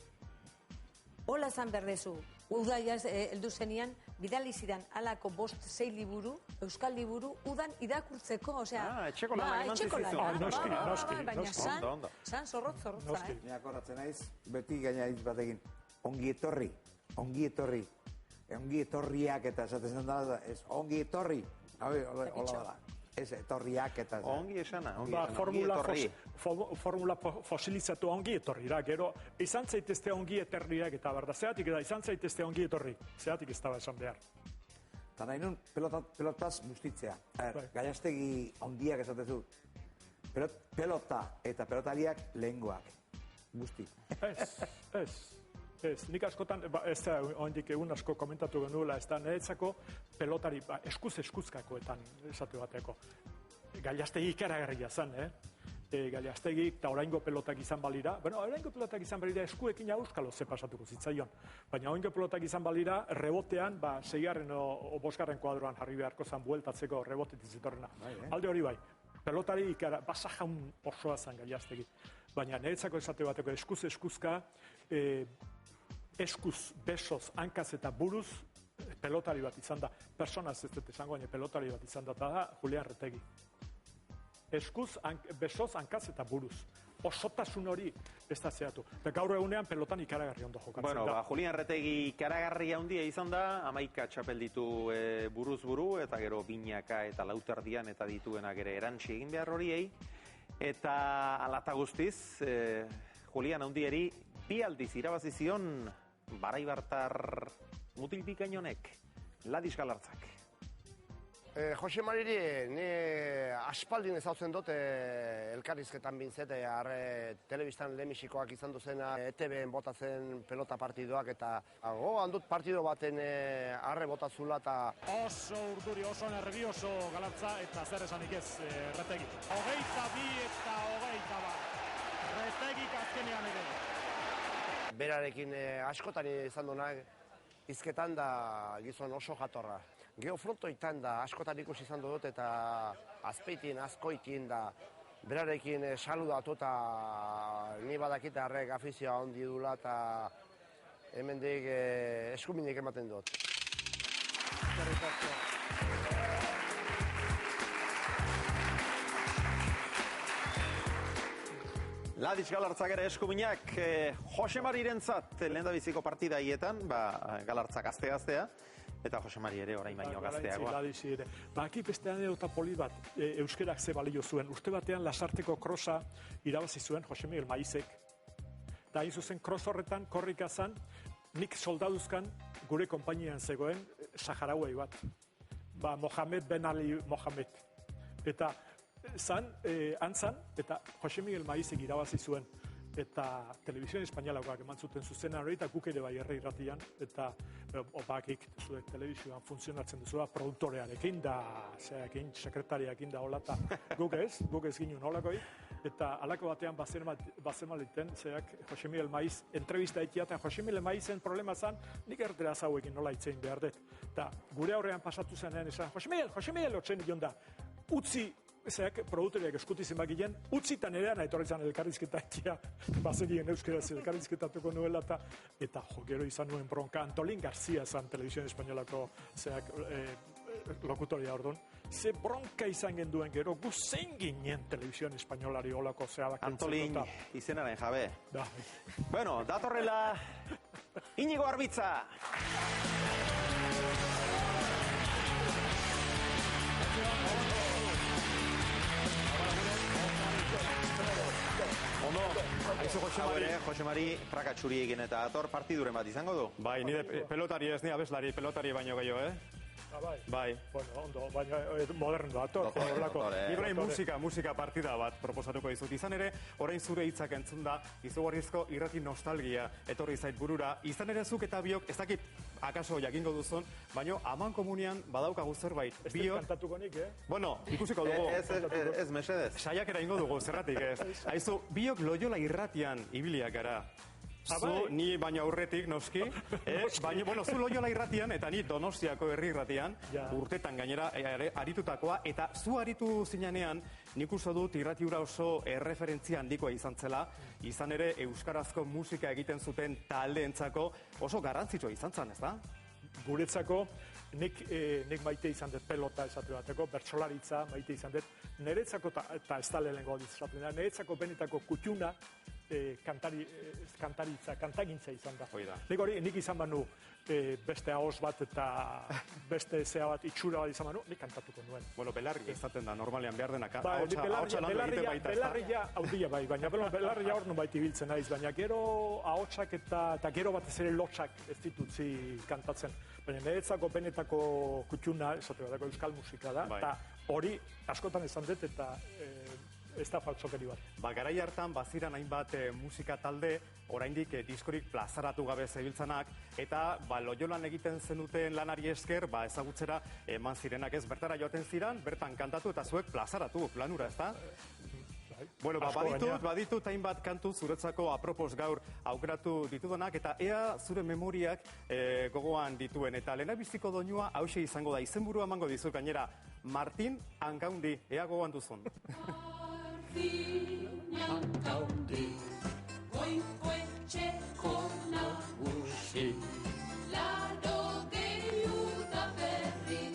hola esan berdezu, udaia heldu zenian, bidali zidan alako 5-6 liburu, euskal liburu, udan irakurtzeko, osea... etxeko lana eman zizizu. Noski. Baina san zorrotza. Ni akordatzen naiz, beti gaina hitz batekin, ongi etorri, ongi etorriak eta esaten zen da, ez ongi etorri, hola da, ez etorriak eta... Ongi esana, formula fosilizatu ongi etorri da, gero, izan zaitezte ongi etorriak eta berda, zeatik da, izan zaitezte ongi etorri, zeatik ez da esan behar. Eta nahi nun, pelotaz bustitzea, Gallastegi ondiak esatezu, pelota eta pelotariak lehengoak, busti. Ez, nik askotan, ez da, oindik egun asko komentatu genuela, ez da, niretzako pelotari, eskuzkakoetan esatu bateko. Gallastegi ikaragarria zen, Gallastegi eta oraingo pelotak izan balira, oraingo pelotak izan balira eskuekin auskalo ze pasatuko zitzaion. Baina oraingo pelotak izan balira, rebotean, 6. o 5. kuadroan jarri beharko zan bueltatzeko rebotetik zitorrena. Alde hori bai, pelotari basajaun osoa zen Gallastegi. Baina niretzako esate bateko eskuzka, eskuz, besoz, hankaz eta buruz pelotari bat izan da. Personaz ez dut esango, baina pelotari bat izan da, eta da Julian Retegi. Eskuz, besoz, hankaz eta buruz. Osotasun hori ez da zehatu. Eta gaur egunean pelotan ikaragarri ondo jokatzen da. Julian Retegi ikaragarri handia izan da, 11 txapel ditu buruz buru, eta gero binaka eta lauterdian eta dituenak ere erantsi egin behar horiei. Eta alata guztiz, Julian handieri 2 aldiz irabazi zion baraibartar mutilpikainonek, Ladis Galartzak. Joxe Mariri, ni aspaldin ezautzen dut elkarrizketan bintzete, telebistan lehenbizikoak izan duzena, ETV-en botatzen pelota partidoak, eta gogoan dut partido baten arre botazula eta... Oso urduri, oso nervioso Galartza, eta zer esanik ez, Retegi. 22 eta 21. Retegik azkenean ere. Berarekin askotan izan duenak, izketan da gizon oso jatorra. Geofrontoitan da askotan ikusi izan dut eta azpeitin, azkoitin da berarekin saludatu eta ni badakita arrek afizioa handi dula eta hemendik eskuminik ematen dut. Ladis Galartzak ere eskuminak Jose Marirentzat lehendabiziko partida hietan, Galartzak gazte-gaztea, eta Jose Mari ere orain baino gazteagoa. Ladisi ere. Aki beste anedota polit bat, euskerak ze balio zuen. Uste batean Lasarteko krosa irabazi zuen Jose Miguel Maizek. Eta hain zuzen kros horretan, korrika zan, nik soldaduzkan gure konpainian zegoen Saharauai bat. Mohamed Ben Ali Mohamed. Eta zan, antzan, eta Jose Miguel Maizek irabazi zuen. eta Televisión Espainolakoak eman zuten zuzenan hori, eta guk ere bai herri irratian, eta opakik zuek telebizioan funtzionatzen duzula produktorearekin, da, zeakin, sekretariakin da hola, eta guk ez ginen holakoi, eta halako batean bazemaliten, zeak Jose Miguel Maiz, entrevista etiaten, Jose Miguel Maizen problema zan, nik ertera zauekin nola itzein behar dut. Eta gure aurrean pasatu zenean esan, Jose Miguel, otsen ion da, utzi, zeak produktoriak eskutizien bakilen, utzitan erean etorri zan elkarrizketa etia, bazegien euskeraz elkarrizketatuko nuela, eta gero izan nuen bronka, Antolin Garzia zan Televisión Espainolako zeak lokutoria orduan, ze bronka izan genduen gero, gu zein ginen Televisión Espainolari olako zeabak. Antolin izenaren jabe. Bueno, datorrela Iñigo Arbitza. Ondo, haizu Jose Mari prakatxuri egin eta dator partiduren bat izango du? Bai, nire pelotari ez, nire abeslari pelotari baino gehiago, Bai. Bueno, ondo, baina moderno dator. Nik orain musika partida bat proposatuko dizut. Izan ere, orain zure hitzak entzun da, izugarrizko irrati nostalgia etorri zait burura. Izan ere zuk eta biok, ez dakit akaso jakingo duzun, baino aman komunian badaukagu zerbait. Ez dut kantatuko nik, Bueno, ikusiko dugu. Ez mesedez. Saiakera ingo dugu, zerratik ez. Aizu, biok Loiola irratian ibiliak gara. Zu, ni baina aurretik, noski. Baina, bueno, zu Loiola irratian, eta ni Donostiako herri irratian, urtetan gainera aritutakoa, eta zu aritu zinean, nik uste dut irratiura oso erreferentzia handikoa izan zela, izan ere euskarazko musika egiten zuten taldeentzako oso garrantzitsua izan zen, ez da? Guretzako, nik maite izan dut pelota esate bateko, bertsolaritza maite izan dut, niretzako eta ez da lehenengo dizatzen da, niretzako benetako kutxuna, kantagintza izan da. Nik izan banu beste ahos bat eta beste zea bat itxura bat izan banu, nik kantatuko nuen. Bueno, belarri izaten da, normalean behar denak. Belarria haudia bai, baina belarria hor nun baiti biltzen naiz, baina gero ahotsak eta gero batez ere lotsak ez ditutzi kantatzen. Baina niretzako benetako kutxuna, esate bateko euskal musika da, eta hori askotan izan dut eta ez da faltsokeri bat. Garai hartan baziran hainbat musika talde, oraindik diskorik plazaratu gabe zebiltzanak, eta Loiolan egiten zenuten lanari esker, ezagutzera eman zirenak ez bertara joaten ziren, bertan kantatu eta zuek plazaratu planura, ez da? Bueno, baditut hainbat kantu zuretzako apropos gaur aukeratu ditudanak, eta ea zure memoriak gogoan dituen, eta lehenabiziko doinua hause izango da, izenburua emango dizut gainera, Martin Ankaundi, ea gogoan duzun. Ankaundi, goiko etxeko nagusi, da berri.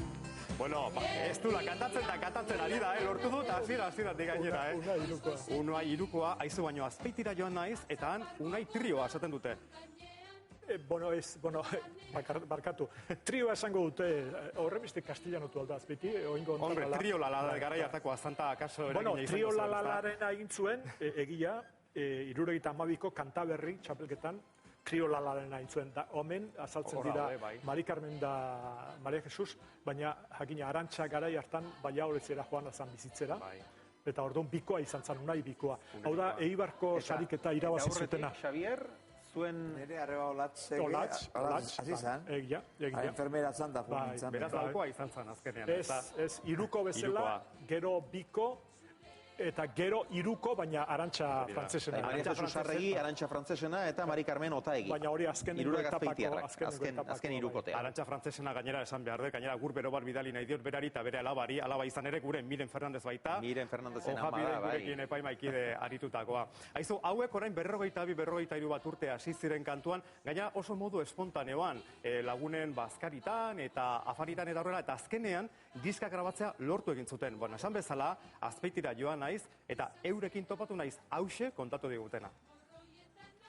Bueno, ez du, kantatzen ari da, lortu dut, hasieratik gainera, Unai Irukoa, aizu baino Azpeitira joan naiz, eta han Unai trioa esaten dute. Barkatu. Trioa esango dute, horremizte kastillanotu alda Azpeiti, oingo ontarala. Hombre, trio lalala, garai hartako azanta akaso eragina izango zuen. Trio lalalaren egin zuen, egia, 72ko kantaberri txapelketan, trio lalalaren egin zuen. Omen, azaltzen dira, Mari Carmen da Maria Jesus, baina jakina Arantxa garai hartan, baina horretzera joan azan bizitzera. Eta orduan bikoa izan zen, Unai bikoa. Hau da, Eibarko sariketa irabazi zutena. Xavier, zuen... Nere arreba Olatz, hasi zan. Egia. Enfermera zan da. Beraz alkoa izan zan azkenean. Ez, Iruko bezala, gero biko, eta gero Iruko, baina Arantxa frantzesena. Maria Jesus Arregi, Arantxa frantzesena, eta Mari Carmen Otaegi. Baina hori azkeneko etapako. Azken Irukotea. Arantxa frantzesena gainera esan behar dut, gainera gur bero bat bidali nahi diot berari eta bere alabari, alaba izan ere gure Miren Fernandez baita. Miren Fernandezen amada, bai. Gurekin epaimaikide aritutakoa. Aizu, hauek orain 42 bat urte hasi ziren kantuan, gainera oso modu espontaneoan, lagunen bazkaritan eta afaritan eta horrela, eta azkenean diska grabatzea lortu egin zuten. Bueno, esan bezala, Azpeitira joan naiz, eta eurekin topatu naiz hause kontatu digutena.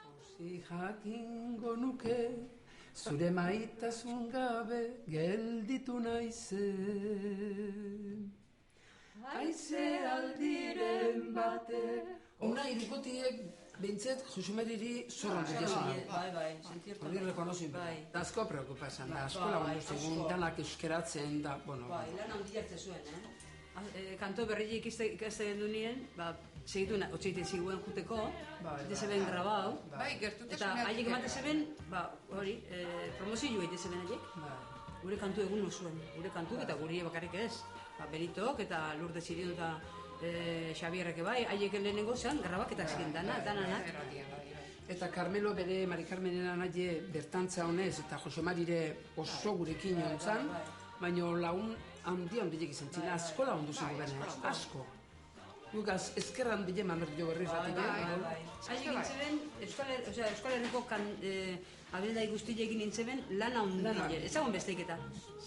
Osi jakingo nuke, zure maitasun gabe gelditu naizen. Haize aldiren bate... Una irukotiek bintzet Josumeriri zorra dut Bai, sentiertu. Hori rekonozin. Da asko preocupazen, da asko lagundu zigun, danak euskeratzen, da, bueno... Bai, lan handiartze zuen, Kanto berri ikasten du nien, segitu otxeite ziguen juteko, ite zeben grabau, eta haiek emate zeben, hori, promozioa ite zeben haiek, gure kantu egun osuen, gure kantu eta guri bakarrik ez, Benitok eta Lourdes Irion eta Xabierrek bai, haiek lehenengo zean, grabaketak ziren dananak. Eta Carmelo bere Mari Carmenen anaie bertantza honez eta Jose Marire oso gurekin jontzan, baina lagun handiek izan zin, asko lagundu zen goberne, asko. Gugaz, ezkerran bide mamerdio berriz batik. Haiek nintzeben, Euskal Herriko abildai guztiekin nintzeben lana hundile, ezagun besteiketa.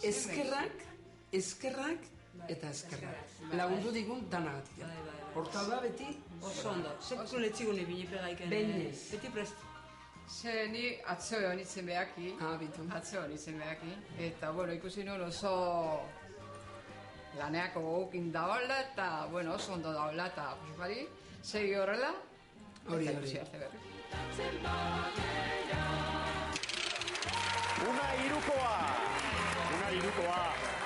Ezkerrak eta ezkerrak. Lagundu digun danagatik. Horta da beti? Oso ondo, zepko letzigun ibini pegaiken. Behinez. Beti prest. Ze ni atzo honitzen behaki. Atzo honitzen behaki. Eta, bueno, ikusi nuen oso laneako gogukin daola eta, bueno, oso ondo daola eta, Josemari, segi horrela. Hori. Una irukoa.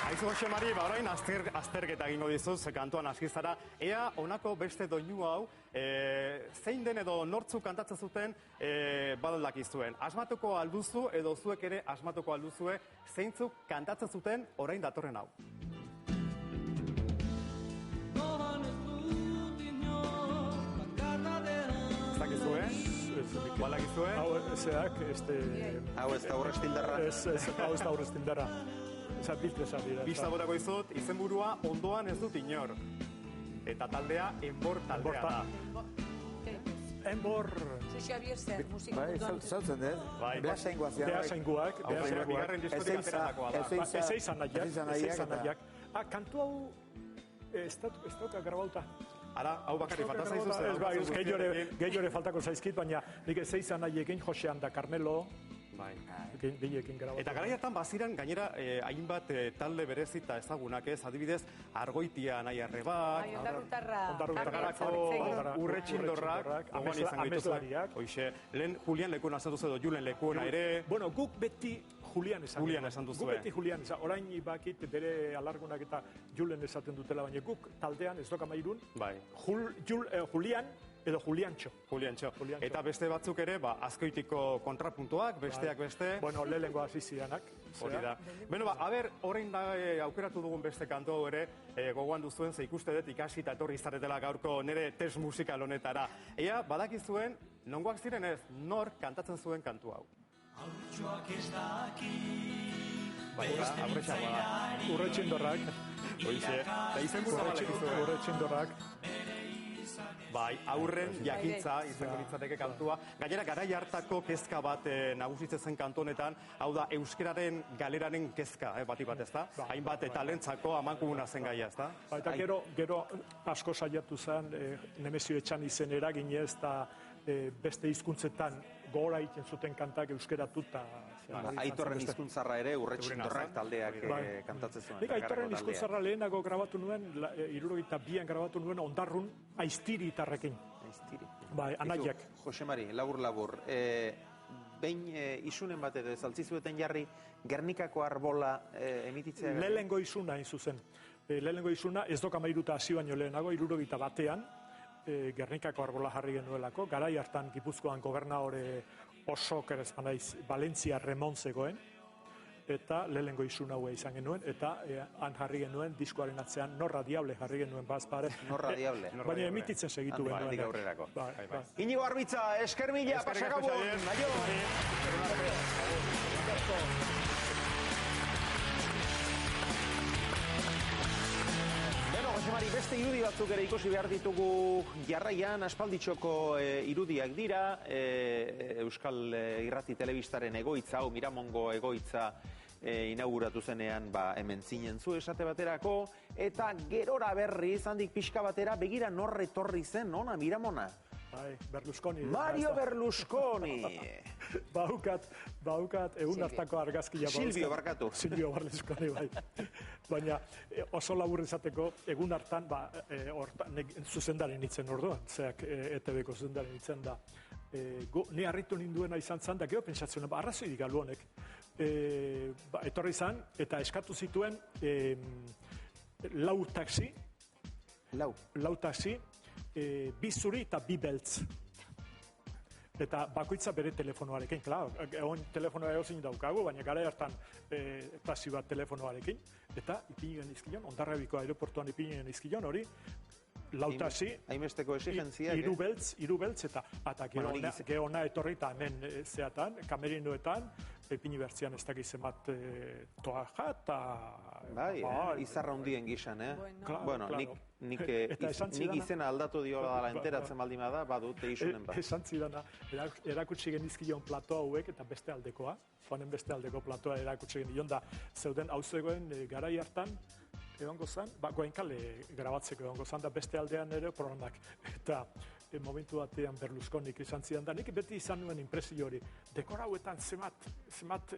Aizu Josemari, orain azterketa egingo dizuz kantuan askizara. Ea honako beste doinu hau, zein den edo nortzuk kantatzen zuten badaldakizuen. Asmatuko alduzu edo zuek ere asmatuko alduzue zeintzuk kantatzen zuten orain datorren hau. Balakizue? Hau ezeak, hau ez da Urrestindarra. Hau ez da Urrestindarra. Eza bilteza dira. Bista botako izut, izenburua ondoan ez dut inor. Eta taldea, Enbor taldea da. Enbor... Xabier zer, musika Bai, zautzen dez. Behasaingoak zian. Behasaingoak. Bigarren diskotik ateratako da. Ezeizan nahiak. Kantu hau ez dauka grabauta. Ara, hau bakarri falta zaizu zer. Gehiore faltako zaizkit, baina nik ezeizan nahiekin Josean da Carmelo. Eta garaiatan baziran gainera hainbat talde berezita ezagunak ez, adibidez Argoitia nahi arrebak, Urretxindorrak, Ameslariak. Lehen Julian lekuen azatu edo Julen lekuena ere. Bueno, guk beti Julian esan duzu. Guk beti Julian esan. Orain bakit bere alargunak eta Julen esaten dutela, baina guk taldean ez doka mairun. Julian edo Juliantxo. Eta beste batzuk ere, Azkoitiko kontrapuntuak, besteak beste. Bueno, lehengo azizianak. Hori da. Beno, orain da aukeratu dugun beste kantu hau ere, gogoan duzuen, ze ikuste dut ikasi eta etorri izaretela gaurko nire test musikal honetara. Ea, badakizuen, nongoak ziren ez, nor kantatzen zuen kantu hau. Hautsuak ez daki, Urretxindorrak. Hoize, eta izenburua balekizuen. Urretxindorrak. Bai, aurren jakintza izango litzateke kantua. Gainera, garai hartako kezka bat nagusitzen zen kantu honetan, hau da, euskararen galeraren kezka, bati bat, ezta? Hainbat talentzako amankumuna zen gaia, ezta? Eta gero asko saiatu zen Nemezio Etxan izenera ginez eta beste hizkuntzetan gora egiten zuten kantak euskeratuta. Aitorren hizkuntzarra ere Urretxindorrak taldeak kantatzen zuen. Nik Aitorren hizkuntzarra lehenago grabatu nuen, 72an grabatu nuen Ondarrun Aiztiri itarrekin. Aiztiri. Bai, anaiak. Josemari, labur. Behin isunen bat edo zaltzizueten jarri Gernikako arbola emititzea? Lehenengo isuna hain zuzen. Lehenengo isuna ez doka mairuta hasi baino lehenago, 71an, Gernikako arbola jarri genuelako. Garai hartan Gipuzkoan gobernadore oso kerezpanaiz Valentzia Remon zegoen, eta lehenengo isun haua izan genuen, eta han jarri genuen diskoaren atzean Norra Diable jarri genuen bazpare. Norra Diable. Baina emititzen segitu genuen. Handik aurrerako. Inigo Arbitza, esker mila, pasakabun! Aio! Josemari, beste irudi batzuk ere ikusi behar ditugu jarraian, aspalditxoko irudiak dira, Euskal Irrati Telebistaren egoitza, Miramongo egoitza inauguratu zenean hemen zinen zu esate baterako, eta gerora berriz, handik pixka batera, begira norre torri zen, nona, Miramona? Bai, Berlusconi. Mario Berlusconi! Baukat egun hartako argazkia. Silvio barkatu. Silvio Berlusconi, bai. Baina oso labur izateko egun hartan, zuzendaren itzen orduan, zeak ETV-ko zuzendaren itzen da. Ni harritu ninduena izan zan, da gero pentsatzen, arrazoi digalu honek. Etorri izan, eta eskatu zituen lau taxi, bi zuri eta bi beltz. Eta bakoitza bere telefonoarekin, klar, egon telefonoa egozin daukagu, baina gara hartan taxi bat telefonoarekin, eta ipini genizkion, Hondarribiko aeroportuan ipini genizkion, hori, lautasi, haimesteko exigentzia, hiru beltz, eta geona etorri eta hemen zeatan, kamerinoetan, ipini bertzian ez dakiz emat toaja, eta... Bai, izarra hundien gizan, Bueno, nik izena aldatu diola dala enteratzen baldin bada, badute isunen bat. Esan zidana, erakutsi genizkion plato hauek eta beste aldekoa, joanen beste aldeko platoa erakutsi genion da, zeuden hau zegoen garai hartan, egongo zen, goenkale grabatzeko egongo zen, da beste aldean ere programak. Eta momentu batean Berlusconik izan zidan da, nik beti izan nuen impresio hori, dekora hauetan zemat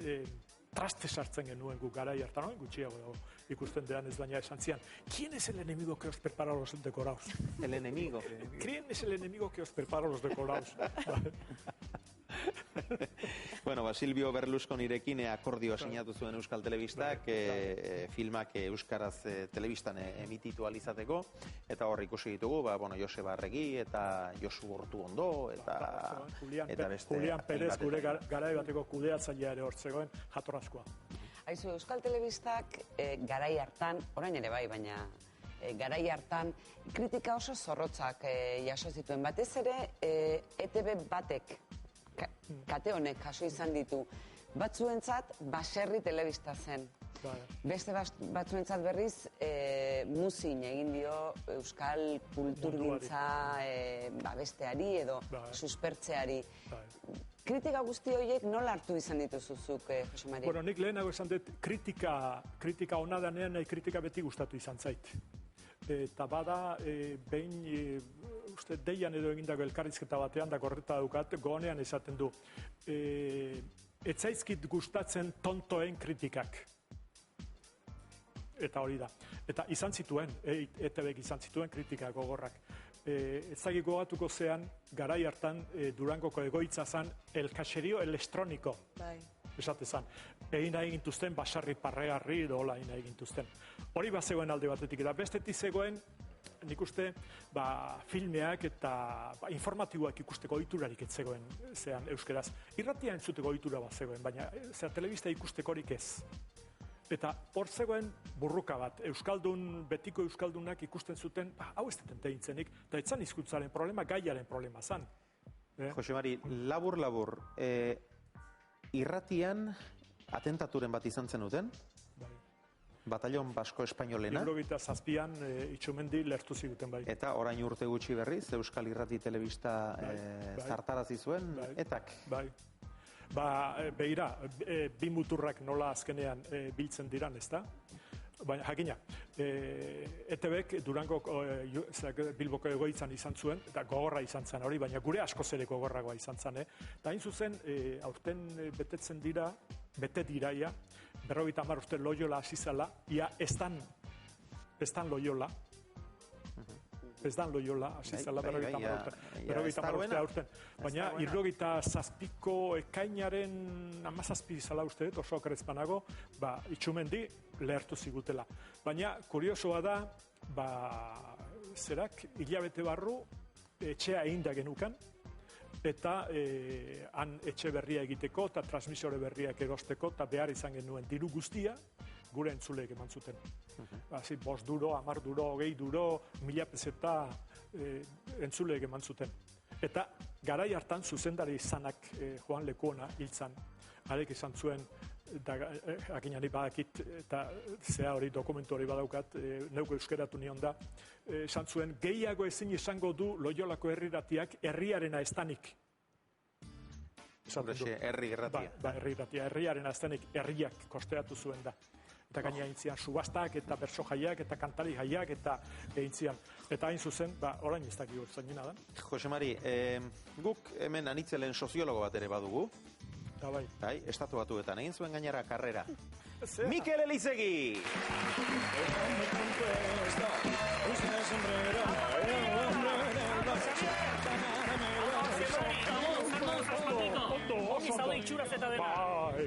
traste sartzen genuen gu garai hartan, gutxiago dago ikusten dean ez baina esan zian, ¿quién es el enemigo que os prepara los decorados? El enemigo. ¿Quién es el enemigo que os prepara los decorados? Bueno, Silvio Berlusconirekin akordioa sinatu zuen Euskal Telebistak, filmak euskaraz telebistan emititu alizateko, eta hor ikusi ditugu, Joseba Arregi eta Josu Ortuondo, eta beste... Julián Pérez, gure garai bateko kudeatzailea ere hortzegoen jatorrazkoa. Aizu, Euskal Telebistak garai hartan, orain ere bai, baina garai hartan kritika oso zorrotzak jaso zituen. Batez ere, ETB batek, kate honek jaso izan ditu, batzuentzat baserri telebista zen. Beste batzuentzat berriz muzin egin dio euskal kulturgintza besteari edo suspertzeari. Kritika guzti horiek nola hartu izan dituzuzuk, Jose Mari? Bueno, nik lehenago esan dut, kritika ona danean, kritika beti gustatu izan zait. Eta bada, behin, uste, deian edo egindako elkarrizketa batean, da korreta daukat, gogonean esaten du. Etzaizkit gustatzen tontoen kritikak. Eta hori da. Eta izan zituen, ETBek izan zituen kritika gogorrak. Ezagik gogatuko zean, garai hartan Durangoko egoitza zan el caserío electrónico. Esate zan. Egin nahi gintuzten, basarri parregarri edo hola egin nahi gintuzten. Hori bat zegoen alde batetik, eta bestetik zegoen, nik uste, filmeak eta informatiboak ikusteko ohiturarik ez zegoen zean euskeraz. Irratia entzuteko ohitura bat zegoen, baina telebista ikustekorik ez. Eta hor zegoen burruka bat, betiko euskaldunak ikusten zuten, hau ez deten tegintzenik, eta etzan hizkuntzaren problema, gaiaren problema zan. Jose Mari, labur, irratian atentaturen bat izan zenuten? Batallon Basko Espainolena? 77an Itxumendi lertu ziguten bai. Eta orain urte gutxi berriz, Euskal Irrati Telebista zartarazi zuen, etak? Bai. Begira, bi muturrak nola azkenean biltzen diran, ezta? Baina, jakina, ETBek Durango Bilboko egoitzan izan zuen, eta gogorra izan zen hori, baina gure askoz ere gogorragoa izan zen. Eta hain zuzen, aurten betetzen dira, bete diraia, 50 urte Loyola hasi zela, ia ez dan Loyola, ez dan Loyola, hasi zela 50 urte aurten. Baina, 77ko ekainaren 17 zala uste, oso okerezpanago, Itxumendi lehertu zigutela. Baina, kuriosoa da, zerak, hilabete barru, etxea egin da genukan, eta han etxe berria egiteko, eta transmisore berriak erosteko, eta behar izan genuen diru guztia, gure entzuleek eman zuten. 5 duro, 10 duro, 20 duro, 1000 peseta entzuleek eman zuten. Eta garai hartan zuzendari izanak Joan Lekuona hiltzan, arek izan zuen, hakinani badakit, eta zea hori dokumentu hori badaukat, neuko euskeratu nion da, esan zuen, gehiago ezin izango du Loyolako herriratiak herriarena estanik. Herri irratia. Herri irratia, herriarena estanik herriak kosteatu zuen da. Eta gaina intzian subastak, eta berso jaiak, eta kantari jaiak, eta intzian. Eta hain zuzen, orain ez dakik zainina da. Jose Mari, guk hemen anitzelen soziologo bat ere badugu. Bai. Estatu Batuetan egin zuen gainera karrera. Mikel Elizegi! Ongi zaude itxuraz eta dena.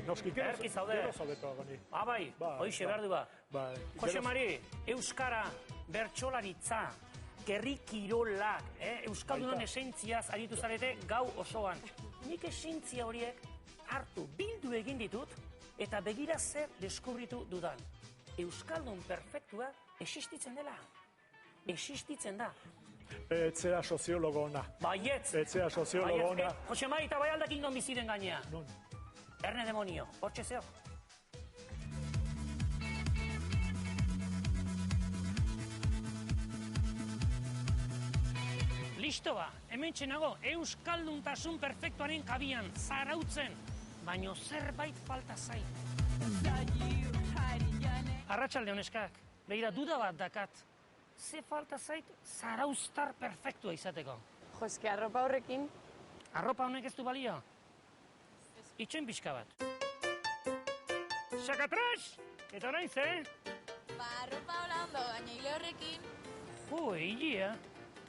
Noski, Erki zaude. Bai, hoixe behar du ba. Jose Mari, Euskara, bertsolaritza, herri kirolak, Euskaldunon esentziaz aritu zarete gau osoan. Nik esentzia horiek hartu bildu egin ditut eta begira zer deskubritu dudan. Euskaldun perfektua existitzen dela. Existitzen da. Etzea soziologo ona. Baietz. Etzea soziologo ona. Jose Mari eta bai aldakin non biziren gainea. Non. Erne demonio, hortxe zeo. Listo ba, hemen txenago, Euskalduntasun perfektuaren kabian, zarautzen, baino zerbait falta zait. Arratsalde honeskak, begira duda bat dakat. Ze falta zait zarauztar perfektua izateko? Joske, arropa horrekin? Arropa honek ez du balio? Itxoin pixka bat. Xakatrax! Eta orain ze? Ba, arropa hola ondo, baina hile horrekin. Jo, egia.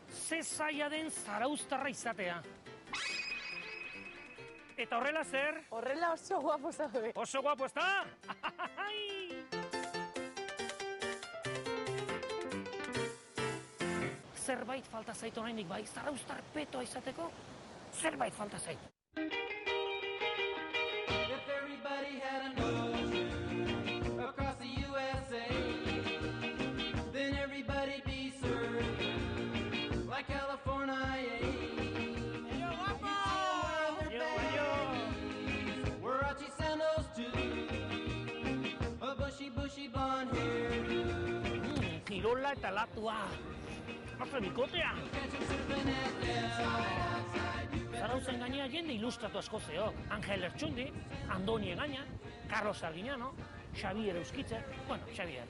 Ze zaila den zarauztarra izatea. Eta horrela zer? Horrela oso guapo zaude. Oso guapo, ez da? Zerbait falta zait oraindik bai, zarauztar petoa izateko, zerbait falta zait. If everybody had a nose across the USA, then everybody'd be served like California. Yo, guapo! Yo, Warachi sandals too, a bushy blonde hair. Kirola eta latua. Marra bikotea! Zarautzen gainea jende ilustratu asko zeok. Angel Ertxundi, Andoni Egaña, Carlos Arguiñano, Xavier Euskitzer, bueno, Xavier.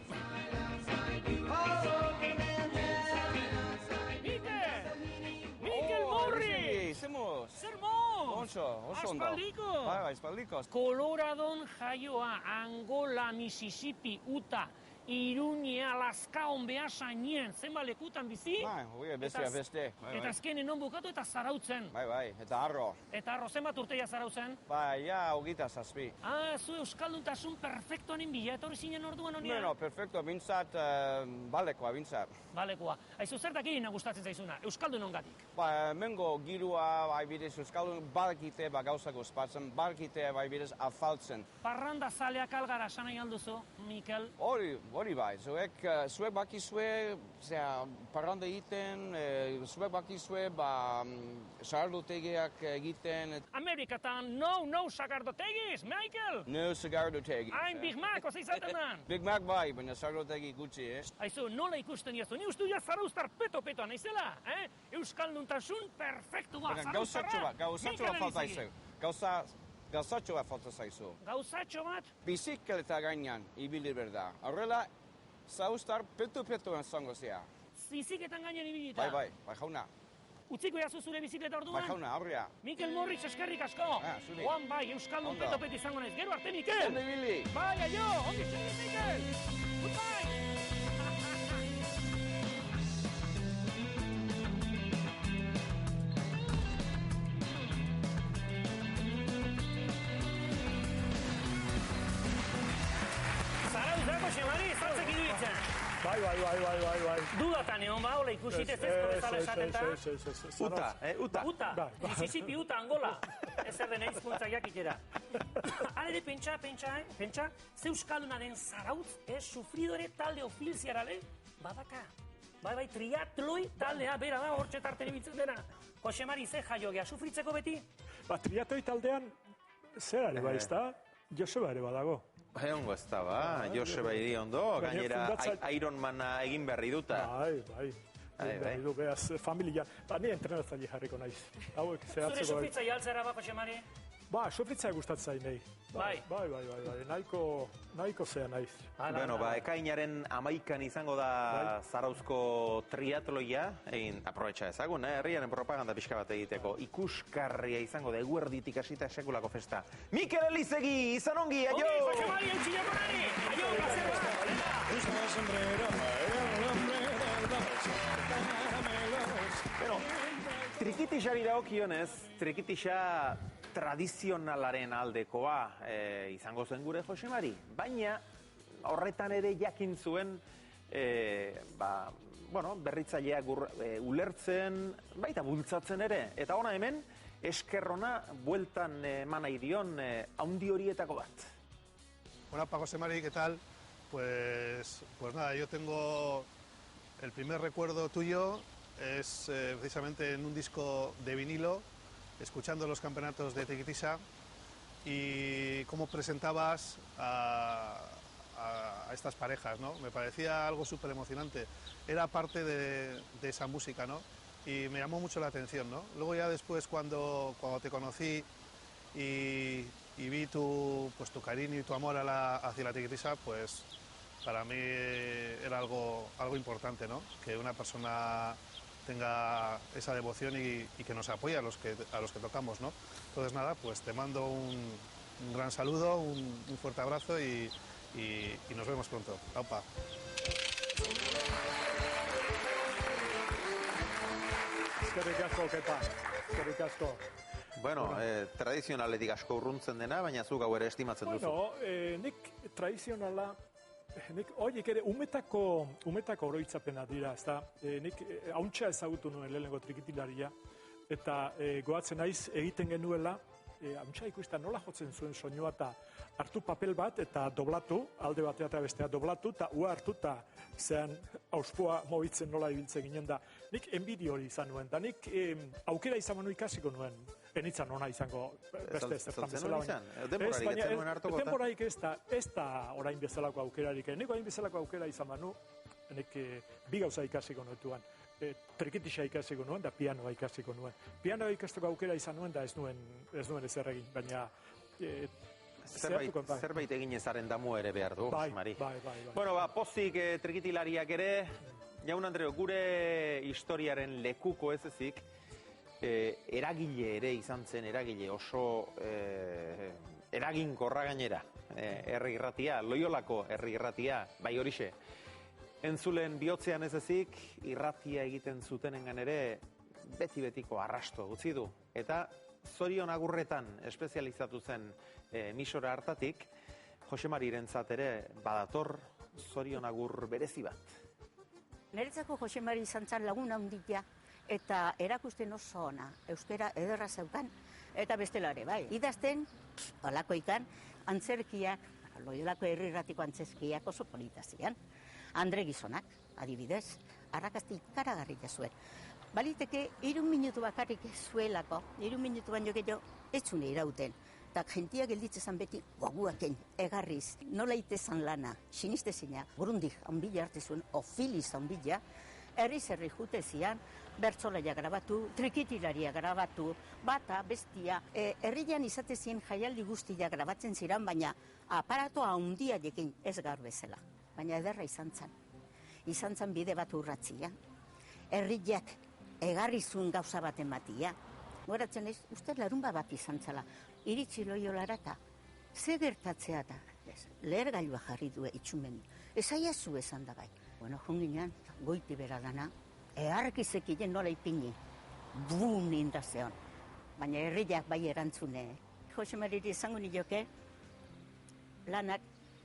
Mikel Morri! Zemuz! Zer moz! Oso ondo. Aspaldiko! Bai, aspaldiko. Koloradon jaioa, Angola, Mississippi, Utah, Iruñe, Alaska, Beasainien, zenba lekutan bizi? Bai, beste. Eta azkenen non bukatu eta zarautzen. Bai, eta harro. Eta harro, zenbat urteia zarautzen? Bai, ja, 27. Zu euskalduntasun perfektuanen bila, etorri zinen orduan honia? Bueno, perfektua, bintzat, balekoa, bintzat. Balekoa. Aizu, zertak irina gustatzen zaizuna, euskaldun ongatik? Ba, mengo girua, bai bidez, euskaldun badakite, gauzak ospatzen, badakite, bai bidez, afaltzen. Parranda zaleak algara, sanai alduzu, Mikel? Hori bai, zuek bakizue, parranda egiten, zuek bakizue, sagardotegiak egiten. Amerikatan, no sagardotegiz, Michael! No sagardotegiz. Hain Big Mac, oza izaten dan? Big Mac bai, baina sagardotegi gutxi, Aizu, nola ikusten jazu, ni ustu ja zarauztar peto-petoa naizela, Euskalduntasun perfektua, zarauztarra! Gauzatxo bat falta izu. Gauzatxo bat falta zaizu. Gauzatxo bat? Bizikleta gainean, ibili berda. Horrela, zarauztar peto-petoan zango zea. Bizikletan gainean ibilita? Bai, jauna. Utziko jazu zure bizikleta orduan? Bai, jauna, aurrea. Mikel Morris, eskerrik asko. Zuri. Juan bai, Euskaldun peto-peto izango naiz. Gero arte, Mikel! Ondo ibili! Bai, aio! Ongi txegin, Mikel! Goodbye! Jose Mari, zartzek iruditzen. Bai. Dudatan egon ba, hola ikusite zezko bezala esaten da. Uta. Mississippi, Uta, Angola. Ez erden eizkuntza jakitera. Alere, pentsa, ze euskalduna den zarautz, sufridore talde ofilziarale, badaka. Bai, triatloi taldea bera da, hortxe tarten ibiltzen dena. Jose Mari, ze jaio gea, sufritzeko beti? Triatloi taldean, zer ere baizta, Joseba ere badago. Egongo ez da, Joseba iri ondo, gainera Ironmana egin berri duta. Bai. Du, behaz, familia, ni entrenatzaile jarriko naiz. Zure sufritzaile altzera ba, Jose Mari? Sufritzea gustatzen nahi. Bai. Nahiko zea naiz. Bueno, ekainaren 11an izango da Zarauzko triatloia, egin aprobetxa ezagun, herriaren propaganda pixka bat egiteko. Ikuskarria izango da, eguerditik hasita sekulako festa. Mikel Elizegi, izan ongi, aio! Jose Mari, eutxileko nari! Aio, placer Bueno, trikitixari dagokionez, trikitixa tradizionalaren aldekoa izango zen gure Jose Mari, baina horretan ere jakin zuen berritzaileak ulertzen, baita bultzatzen ere. Eta ona hemen, eskerrona bueltan eman nahi dion haundi horietako bat. Hola, José Mari, ¿qué tal? Pues nada, yo tengo el primer recuerdo tuyo, es precisamente en un disco de vinilo, escuchando los campeonatos de Triquitisa y cómo presentabas a estas parejas, ¿no? Me parecía algo súper emocionante. Era parte de esa música, ¿no? Y me llamó mucho la atención, ¿no? Luego ya después cuando te conocí y vi tu cariño y tu amor hacia la Triquitisa, pues para mí era algo importante, ¿no? Que una persona tenga esa devoción y que nos apoye a los que tocamos, ¿no? Entonces nada, pues te mando un gran saludo, un fuerte abrazo y nos vemos pronto. Aupa. Eskerrik asko, Kepa. Eskerrik asko. Bueno, tradizionaletik asko urruntzen dena, baina zuk hau ere estimatzen duzu. Bueno, nik tradizionala, horiek ere umetako oroitzapena dira, ezta? Nik hauntxa ezagutu nuen lehenengo trikitilaria, eta goatzen naiz egiten genuela, hauntxa ikusten nola jotzen zuen soinua eta hartu papel bat eta doblatu, alde batea eta bestea doblatu, eta ua hartu eta zean auspoa mobitzen nola ibiltzen ginen da. Nik enbidi hori izan nuen, da nik aukera izan manu ikasiko nuen. Enitzan ona izango beste zertan bezala baina. Denborarik etzen nuen hartuko? Denborarik ez da orain bezalako aukerarik. Nik orain bezalako aukera izan manu, nik bi gauza ikasiko nuetuan. Trikitisa ikasiko nuen da pianoa ikasiko nuen. Pianoa ikasteko aukera izan nuen da ez nuen ezer egin, baina zerbait egin ezaren damu ere behar du, Mari. Bai. Bueno, pozik trikitilariak ere, Jaun Andreo, gure historiaren lekuko ez ezik, eragile ere izan zen, eragile oso eraginkorra gainera. Herri irratia, Loiolako herri irratia, bai horixe. Entzulen bihotzean ez ezik, irratia egiten zutenengan ere, beti-betiko arrasto utzi du. Eta Zorion Agurretan espezializatu zen emisora hartatik, Jose Marirentzat ere badator Zorion Agur berezi bat. Niretzako Jose Mari izan zen lagun handia eta erakusten oso ona, euskera ederra zeukan, eta bestelare, bai. Idazten, olakoikan, antzerkiak, Loiolako herri irratiko antzerkiak oso polita zian. Andre Gizonak, adibidez, arrakazti ikaragarria zuen. Baliteke, 3 minutu bakarrik zuelako, 3 minutu baino gehiago, ez zune irauten. Eta jentia gelditzezan beti, guaguaken, egarriz, nola itezan lana, sinistezina, burundik hanbila arte zuen, ofiliz hanbila, herri jute zian, bertzolaia grabatu, trikitilaria grabatu, bata, bestia, herrian izatezien jaialdi guztia grabatzen ziren, baina aparatoa handia jekin ez gaur bezala. Baina ederra izan zen bide bat urratzia. Herriak egarrizun gauza bat ematia. Goratzen ez, uste larunba bat izan zela. Iritsi Loiolara eta ze gertatzea da. Lehergailua jarri du itxumen. Ezaia zu esan da bai. Bueno, junginan, goiti bera dana, eharkizekien nola ipini. Bum indazeon. Baina herriak bai erantzune. Jose Mariri izango nioke, lanak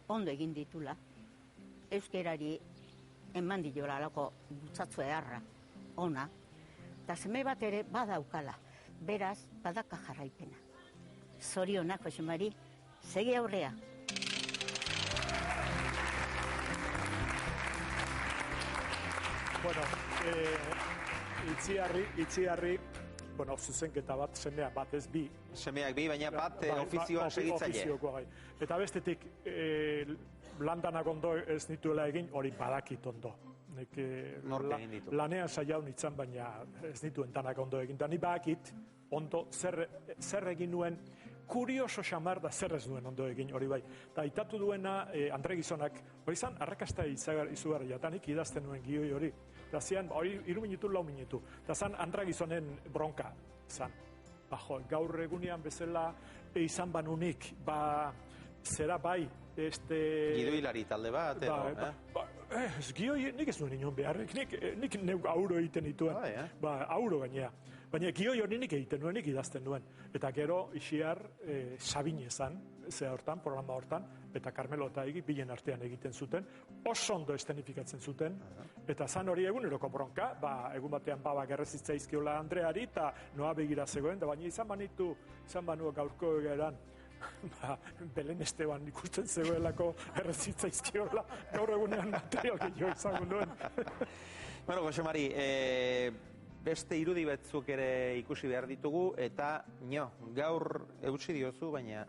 ondo egin ditula. Euskerari eman diola alako butzatzu eharra, ona, eta seme bat ere badaukala, beraz badaka jarraipena. Zorionak, Jose Mari, segi aurrea. Bueno, itziarri, bueno, zuzenketa bat, semeak bat, ez bi. Semeak bi, baina bat ofizioan segitzaile. Eta bestetik, landanak ondo ez nituela egin, hori badakit ondo. Lanean saiau nintzen, baina ez nituen danak ondo egin. Da ni badakit ondo zer egin nuen, kurioso xamar da zer ez duen ondo egin hori bai. Eta aitatu duena Andre Gizonak, hori zan, arrakasta izugarria, eta nik idazten nuen gioi hori. Eta zian, hori 3 minutu, 4 minutu. Eta zan, Andre Gizonen bronka, zan. Gaur egunean bezala izan banunik, zera bai, Gidoilari talde bat, edo? Ez, gioi, nik ez duen inoen beharrek, nik neuk auro egiten dituen. Auro gainea. Baina gioi hori nik egiten nuen, nik idazten nuen. Eta gero, isiar, Sabine zan, ze hortan, programa hortan, eta Carmelo eta Egi bilen artean egiten zuten, oso ondo estenifikatzen zuten, eta zan hori eguneroko bronka, egun batean babak errezitzaizkiola Andreari, eta noa begira zegoen, da baina izan banu gaurko egeran, Belen Esteban ikusten zegoelako errezitzaizkiola, gaur egunean material gehiago izango nuen. Bueno, Jose Mari, beste irudi batzuk ere ikusi behar ditugu, eta gaur eutsi diozu, baina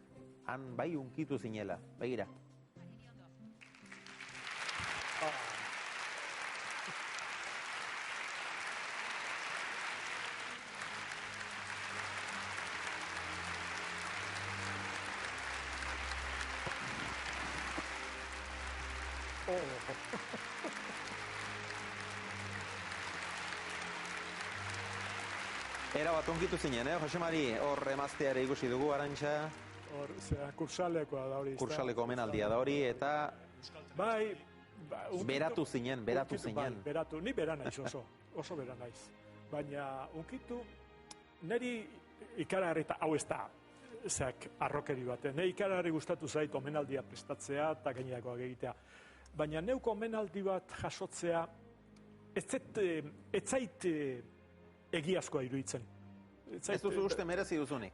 han bai unkitu zinela, begira. Era bat onkitu zinen, Jose Mari, hor emazteare ikusi dugu, Arantxa. Hor, kursalekoa da hori. Kursaleko omenaldia da hori, eta... Bai... Beratu zinen. Beratu, ni bera naiz oso bera naiz. Baina, unkitu, niri ikaragarri eta hau ez da, arrokeri baten. Niri ikaragarri gustatu zait omenaldia prestatzea eta gainerakoak egitea. Baina neuk omenaldi bat jasotzea, ez zait egiazkoa iruditzen. Ez duzu uste merezi duzunik?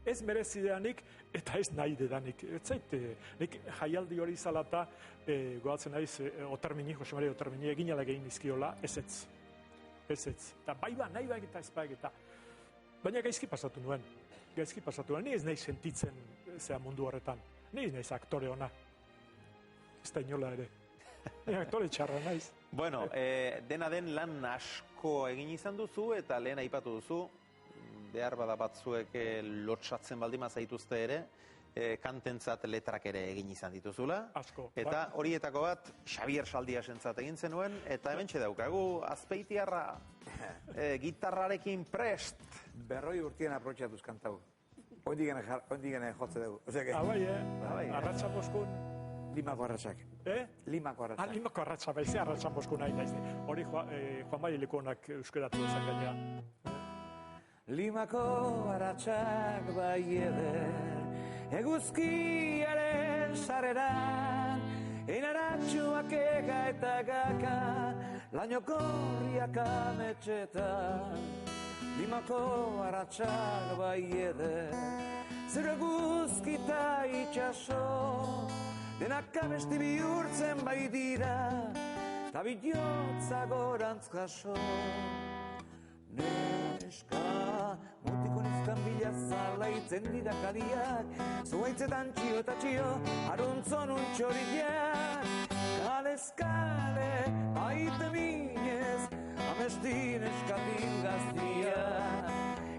Ez merezi dedanik eta ez nahi dedanik. Ez zait, nik jaialdi hori zalata, goatzen naiz, Jose Mari Otermini eginala egin izkiola, ez. Eta bai nahi ba eta ez ba eta. Baina gaizki pasatu nuen. Ni ez nahi sentitzen mundu horretan. Ni ez naiz aktore ona. Ez da inola ere. Ni aktore txarra naiz. Bueno, dena den lan asko egin izan duzu, eta lehen aipatu duzu, behar bada batzuek lotsatzen baldima zaituzte ere, kantentzat letrak ere egin izan dituzula. Asko. Eta horietako bat, Xabier Saldiasentzat egin zenuen, eta hementxe daukagu, Azpeitiarra, gitarrarekin prest. 40 urtien aprotxatuz kantau. Ondigene jotze dugu. Bai, arratxan boskun. Limako arratxak. Limako arratxak. Limako arratxak, baize arratxan boskun nahi naiz. Hori Juan Mari Lekonak euskeratu dezak gainera. Limako arratxak bai eder, eguzkiaren sareran, einaratxuak ega eta gaka, lainoko horriak ametxetan. Limako arratxak bai eder, zer eguzkita itxaso, denak abesti bihurtzen bai dira, eta bihotza gorantz jaso. Neska, mutiko nizkan bila zalaitzen didakariak, zuaitzetan txio eta txio, aruntzon untxoriak. Kalez kale, baite minez, amestin eskatil gaztiak.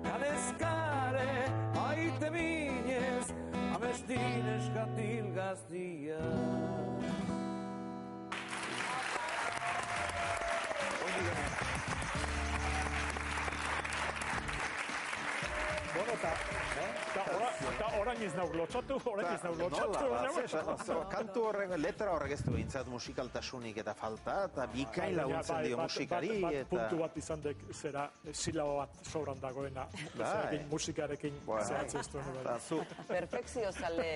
Kalez kale, baite minez, amestin eskatil gaztiak. Bueno, eta orain ez nauk lotxatu. Kantu horrek, letra horrek ez du bintzat musikaltasunik eta falta, eta bikain laguntzen dio musikari. Puntu bat izan dek zera silaba bat sobran dagoena, musikarekin zehatzen ez duen. Perfekzio zale.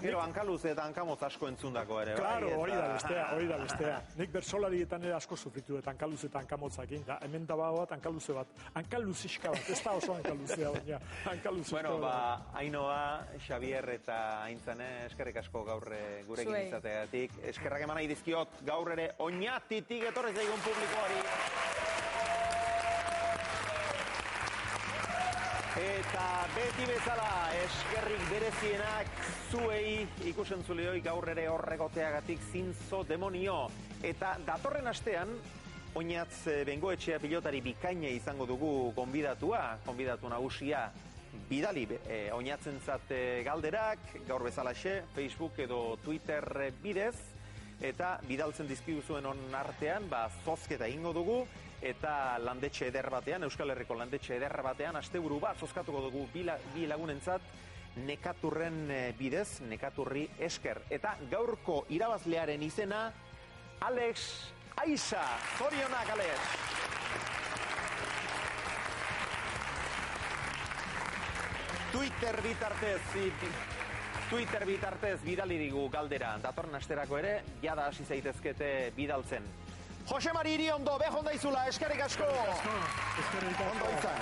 Gero hankaluz eta hankamotz asko entzundako ere. Claro, hori da bestea. Nik bersolarietan ere asko sufritu eta hankaluz eta hankamotzakin. Hemen da bat, hankaluze bat. Hankaluziska bat, ez da oso hankaluzea, baina hankaluzika. Bueno, Ainoa, Xabier eta Aintzane, eskerrik asko gaur gurekin izateagatik. Eskerrak eman nahi dizkiot gaur ere Oñatitik etorri zaigun publikoari. Eta beti bezala eskerrik berezienak zuei ikusentzuleoi gaur ere horregoteagatik zintzo demonio. Eta datorren astean, Oñatz bengoetxea pilotari bikaine izango dugu gonbidatu nagusia bidali Oñatzentzat galderak, gaur bezalaxe, Facebook edo Twitter bidez, eta bidaltzen dizkiguzuen on artean, zozketa ingo dugu, eta landetxe eder batean, Euskal Herriko landetxe eder batean, asteburu bat zozkatuko dugu bi lagunentzat, nekaturren bidez, nekaturri esker. Eta gaurko irabazlearen izena, Alex Aiza, zorionak, Alex! Twitter bitartez bidali digu galdera. Datorren asterako ere, jada hasi zaitezkete bidaltzen. Jose Mari Iriondo, behon daizula, eskerrik asko! Ondo izan.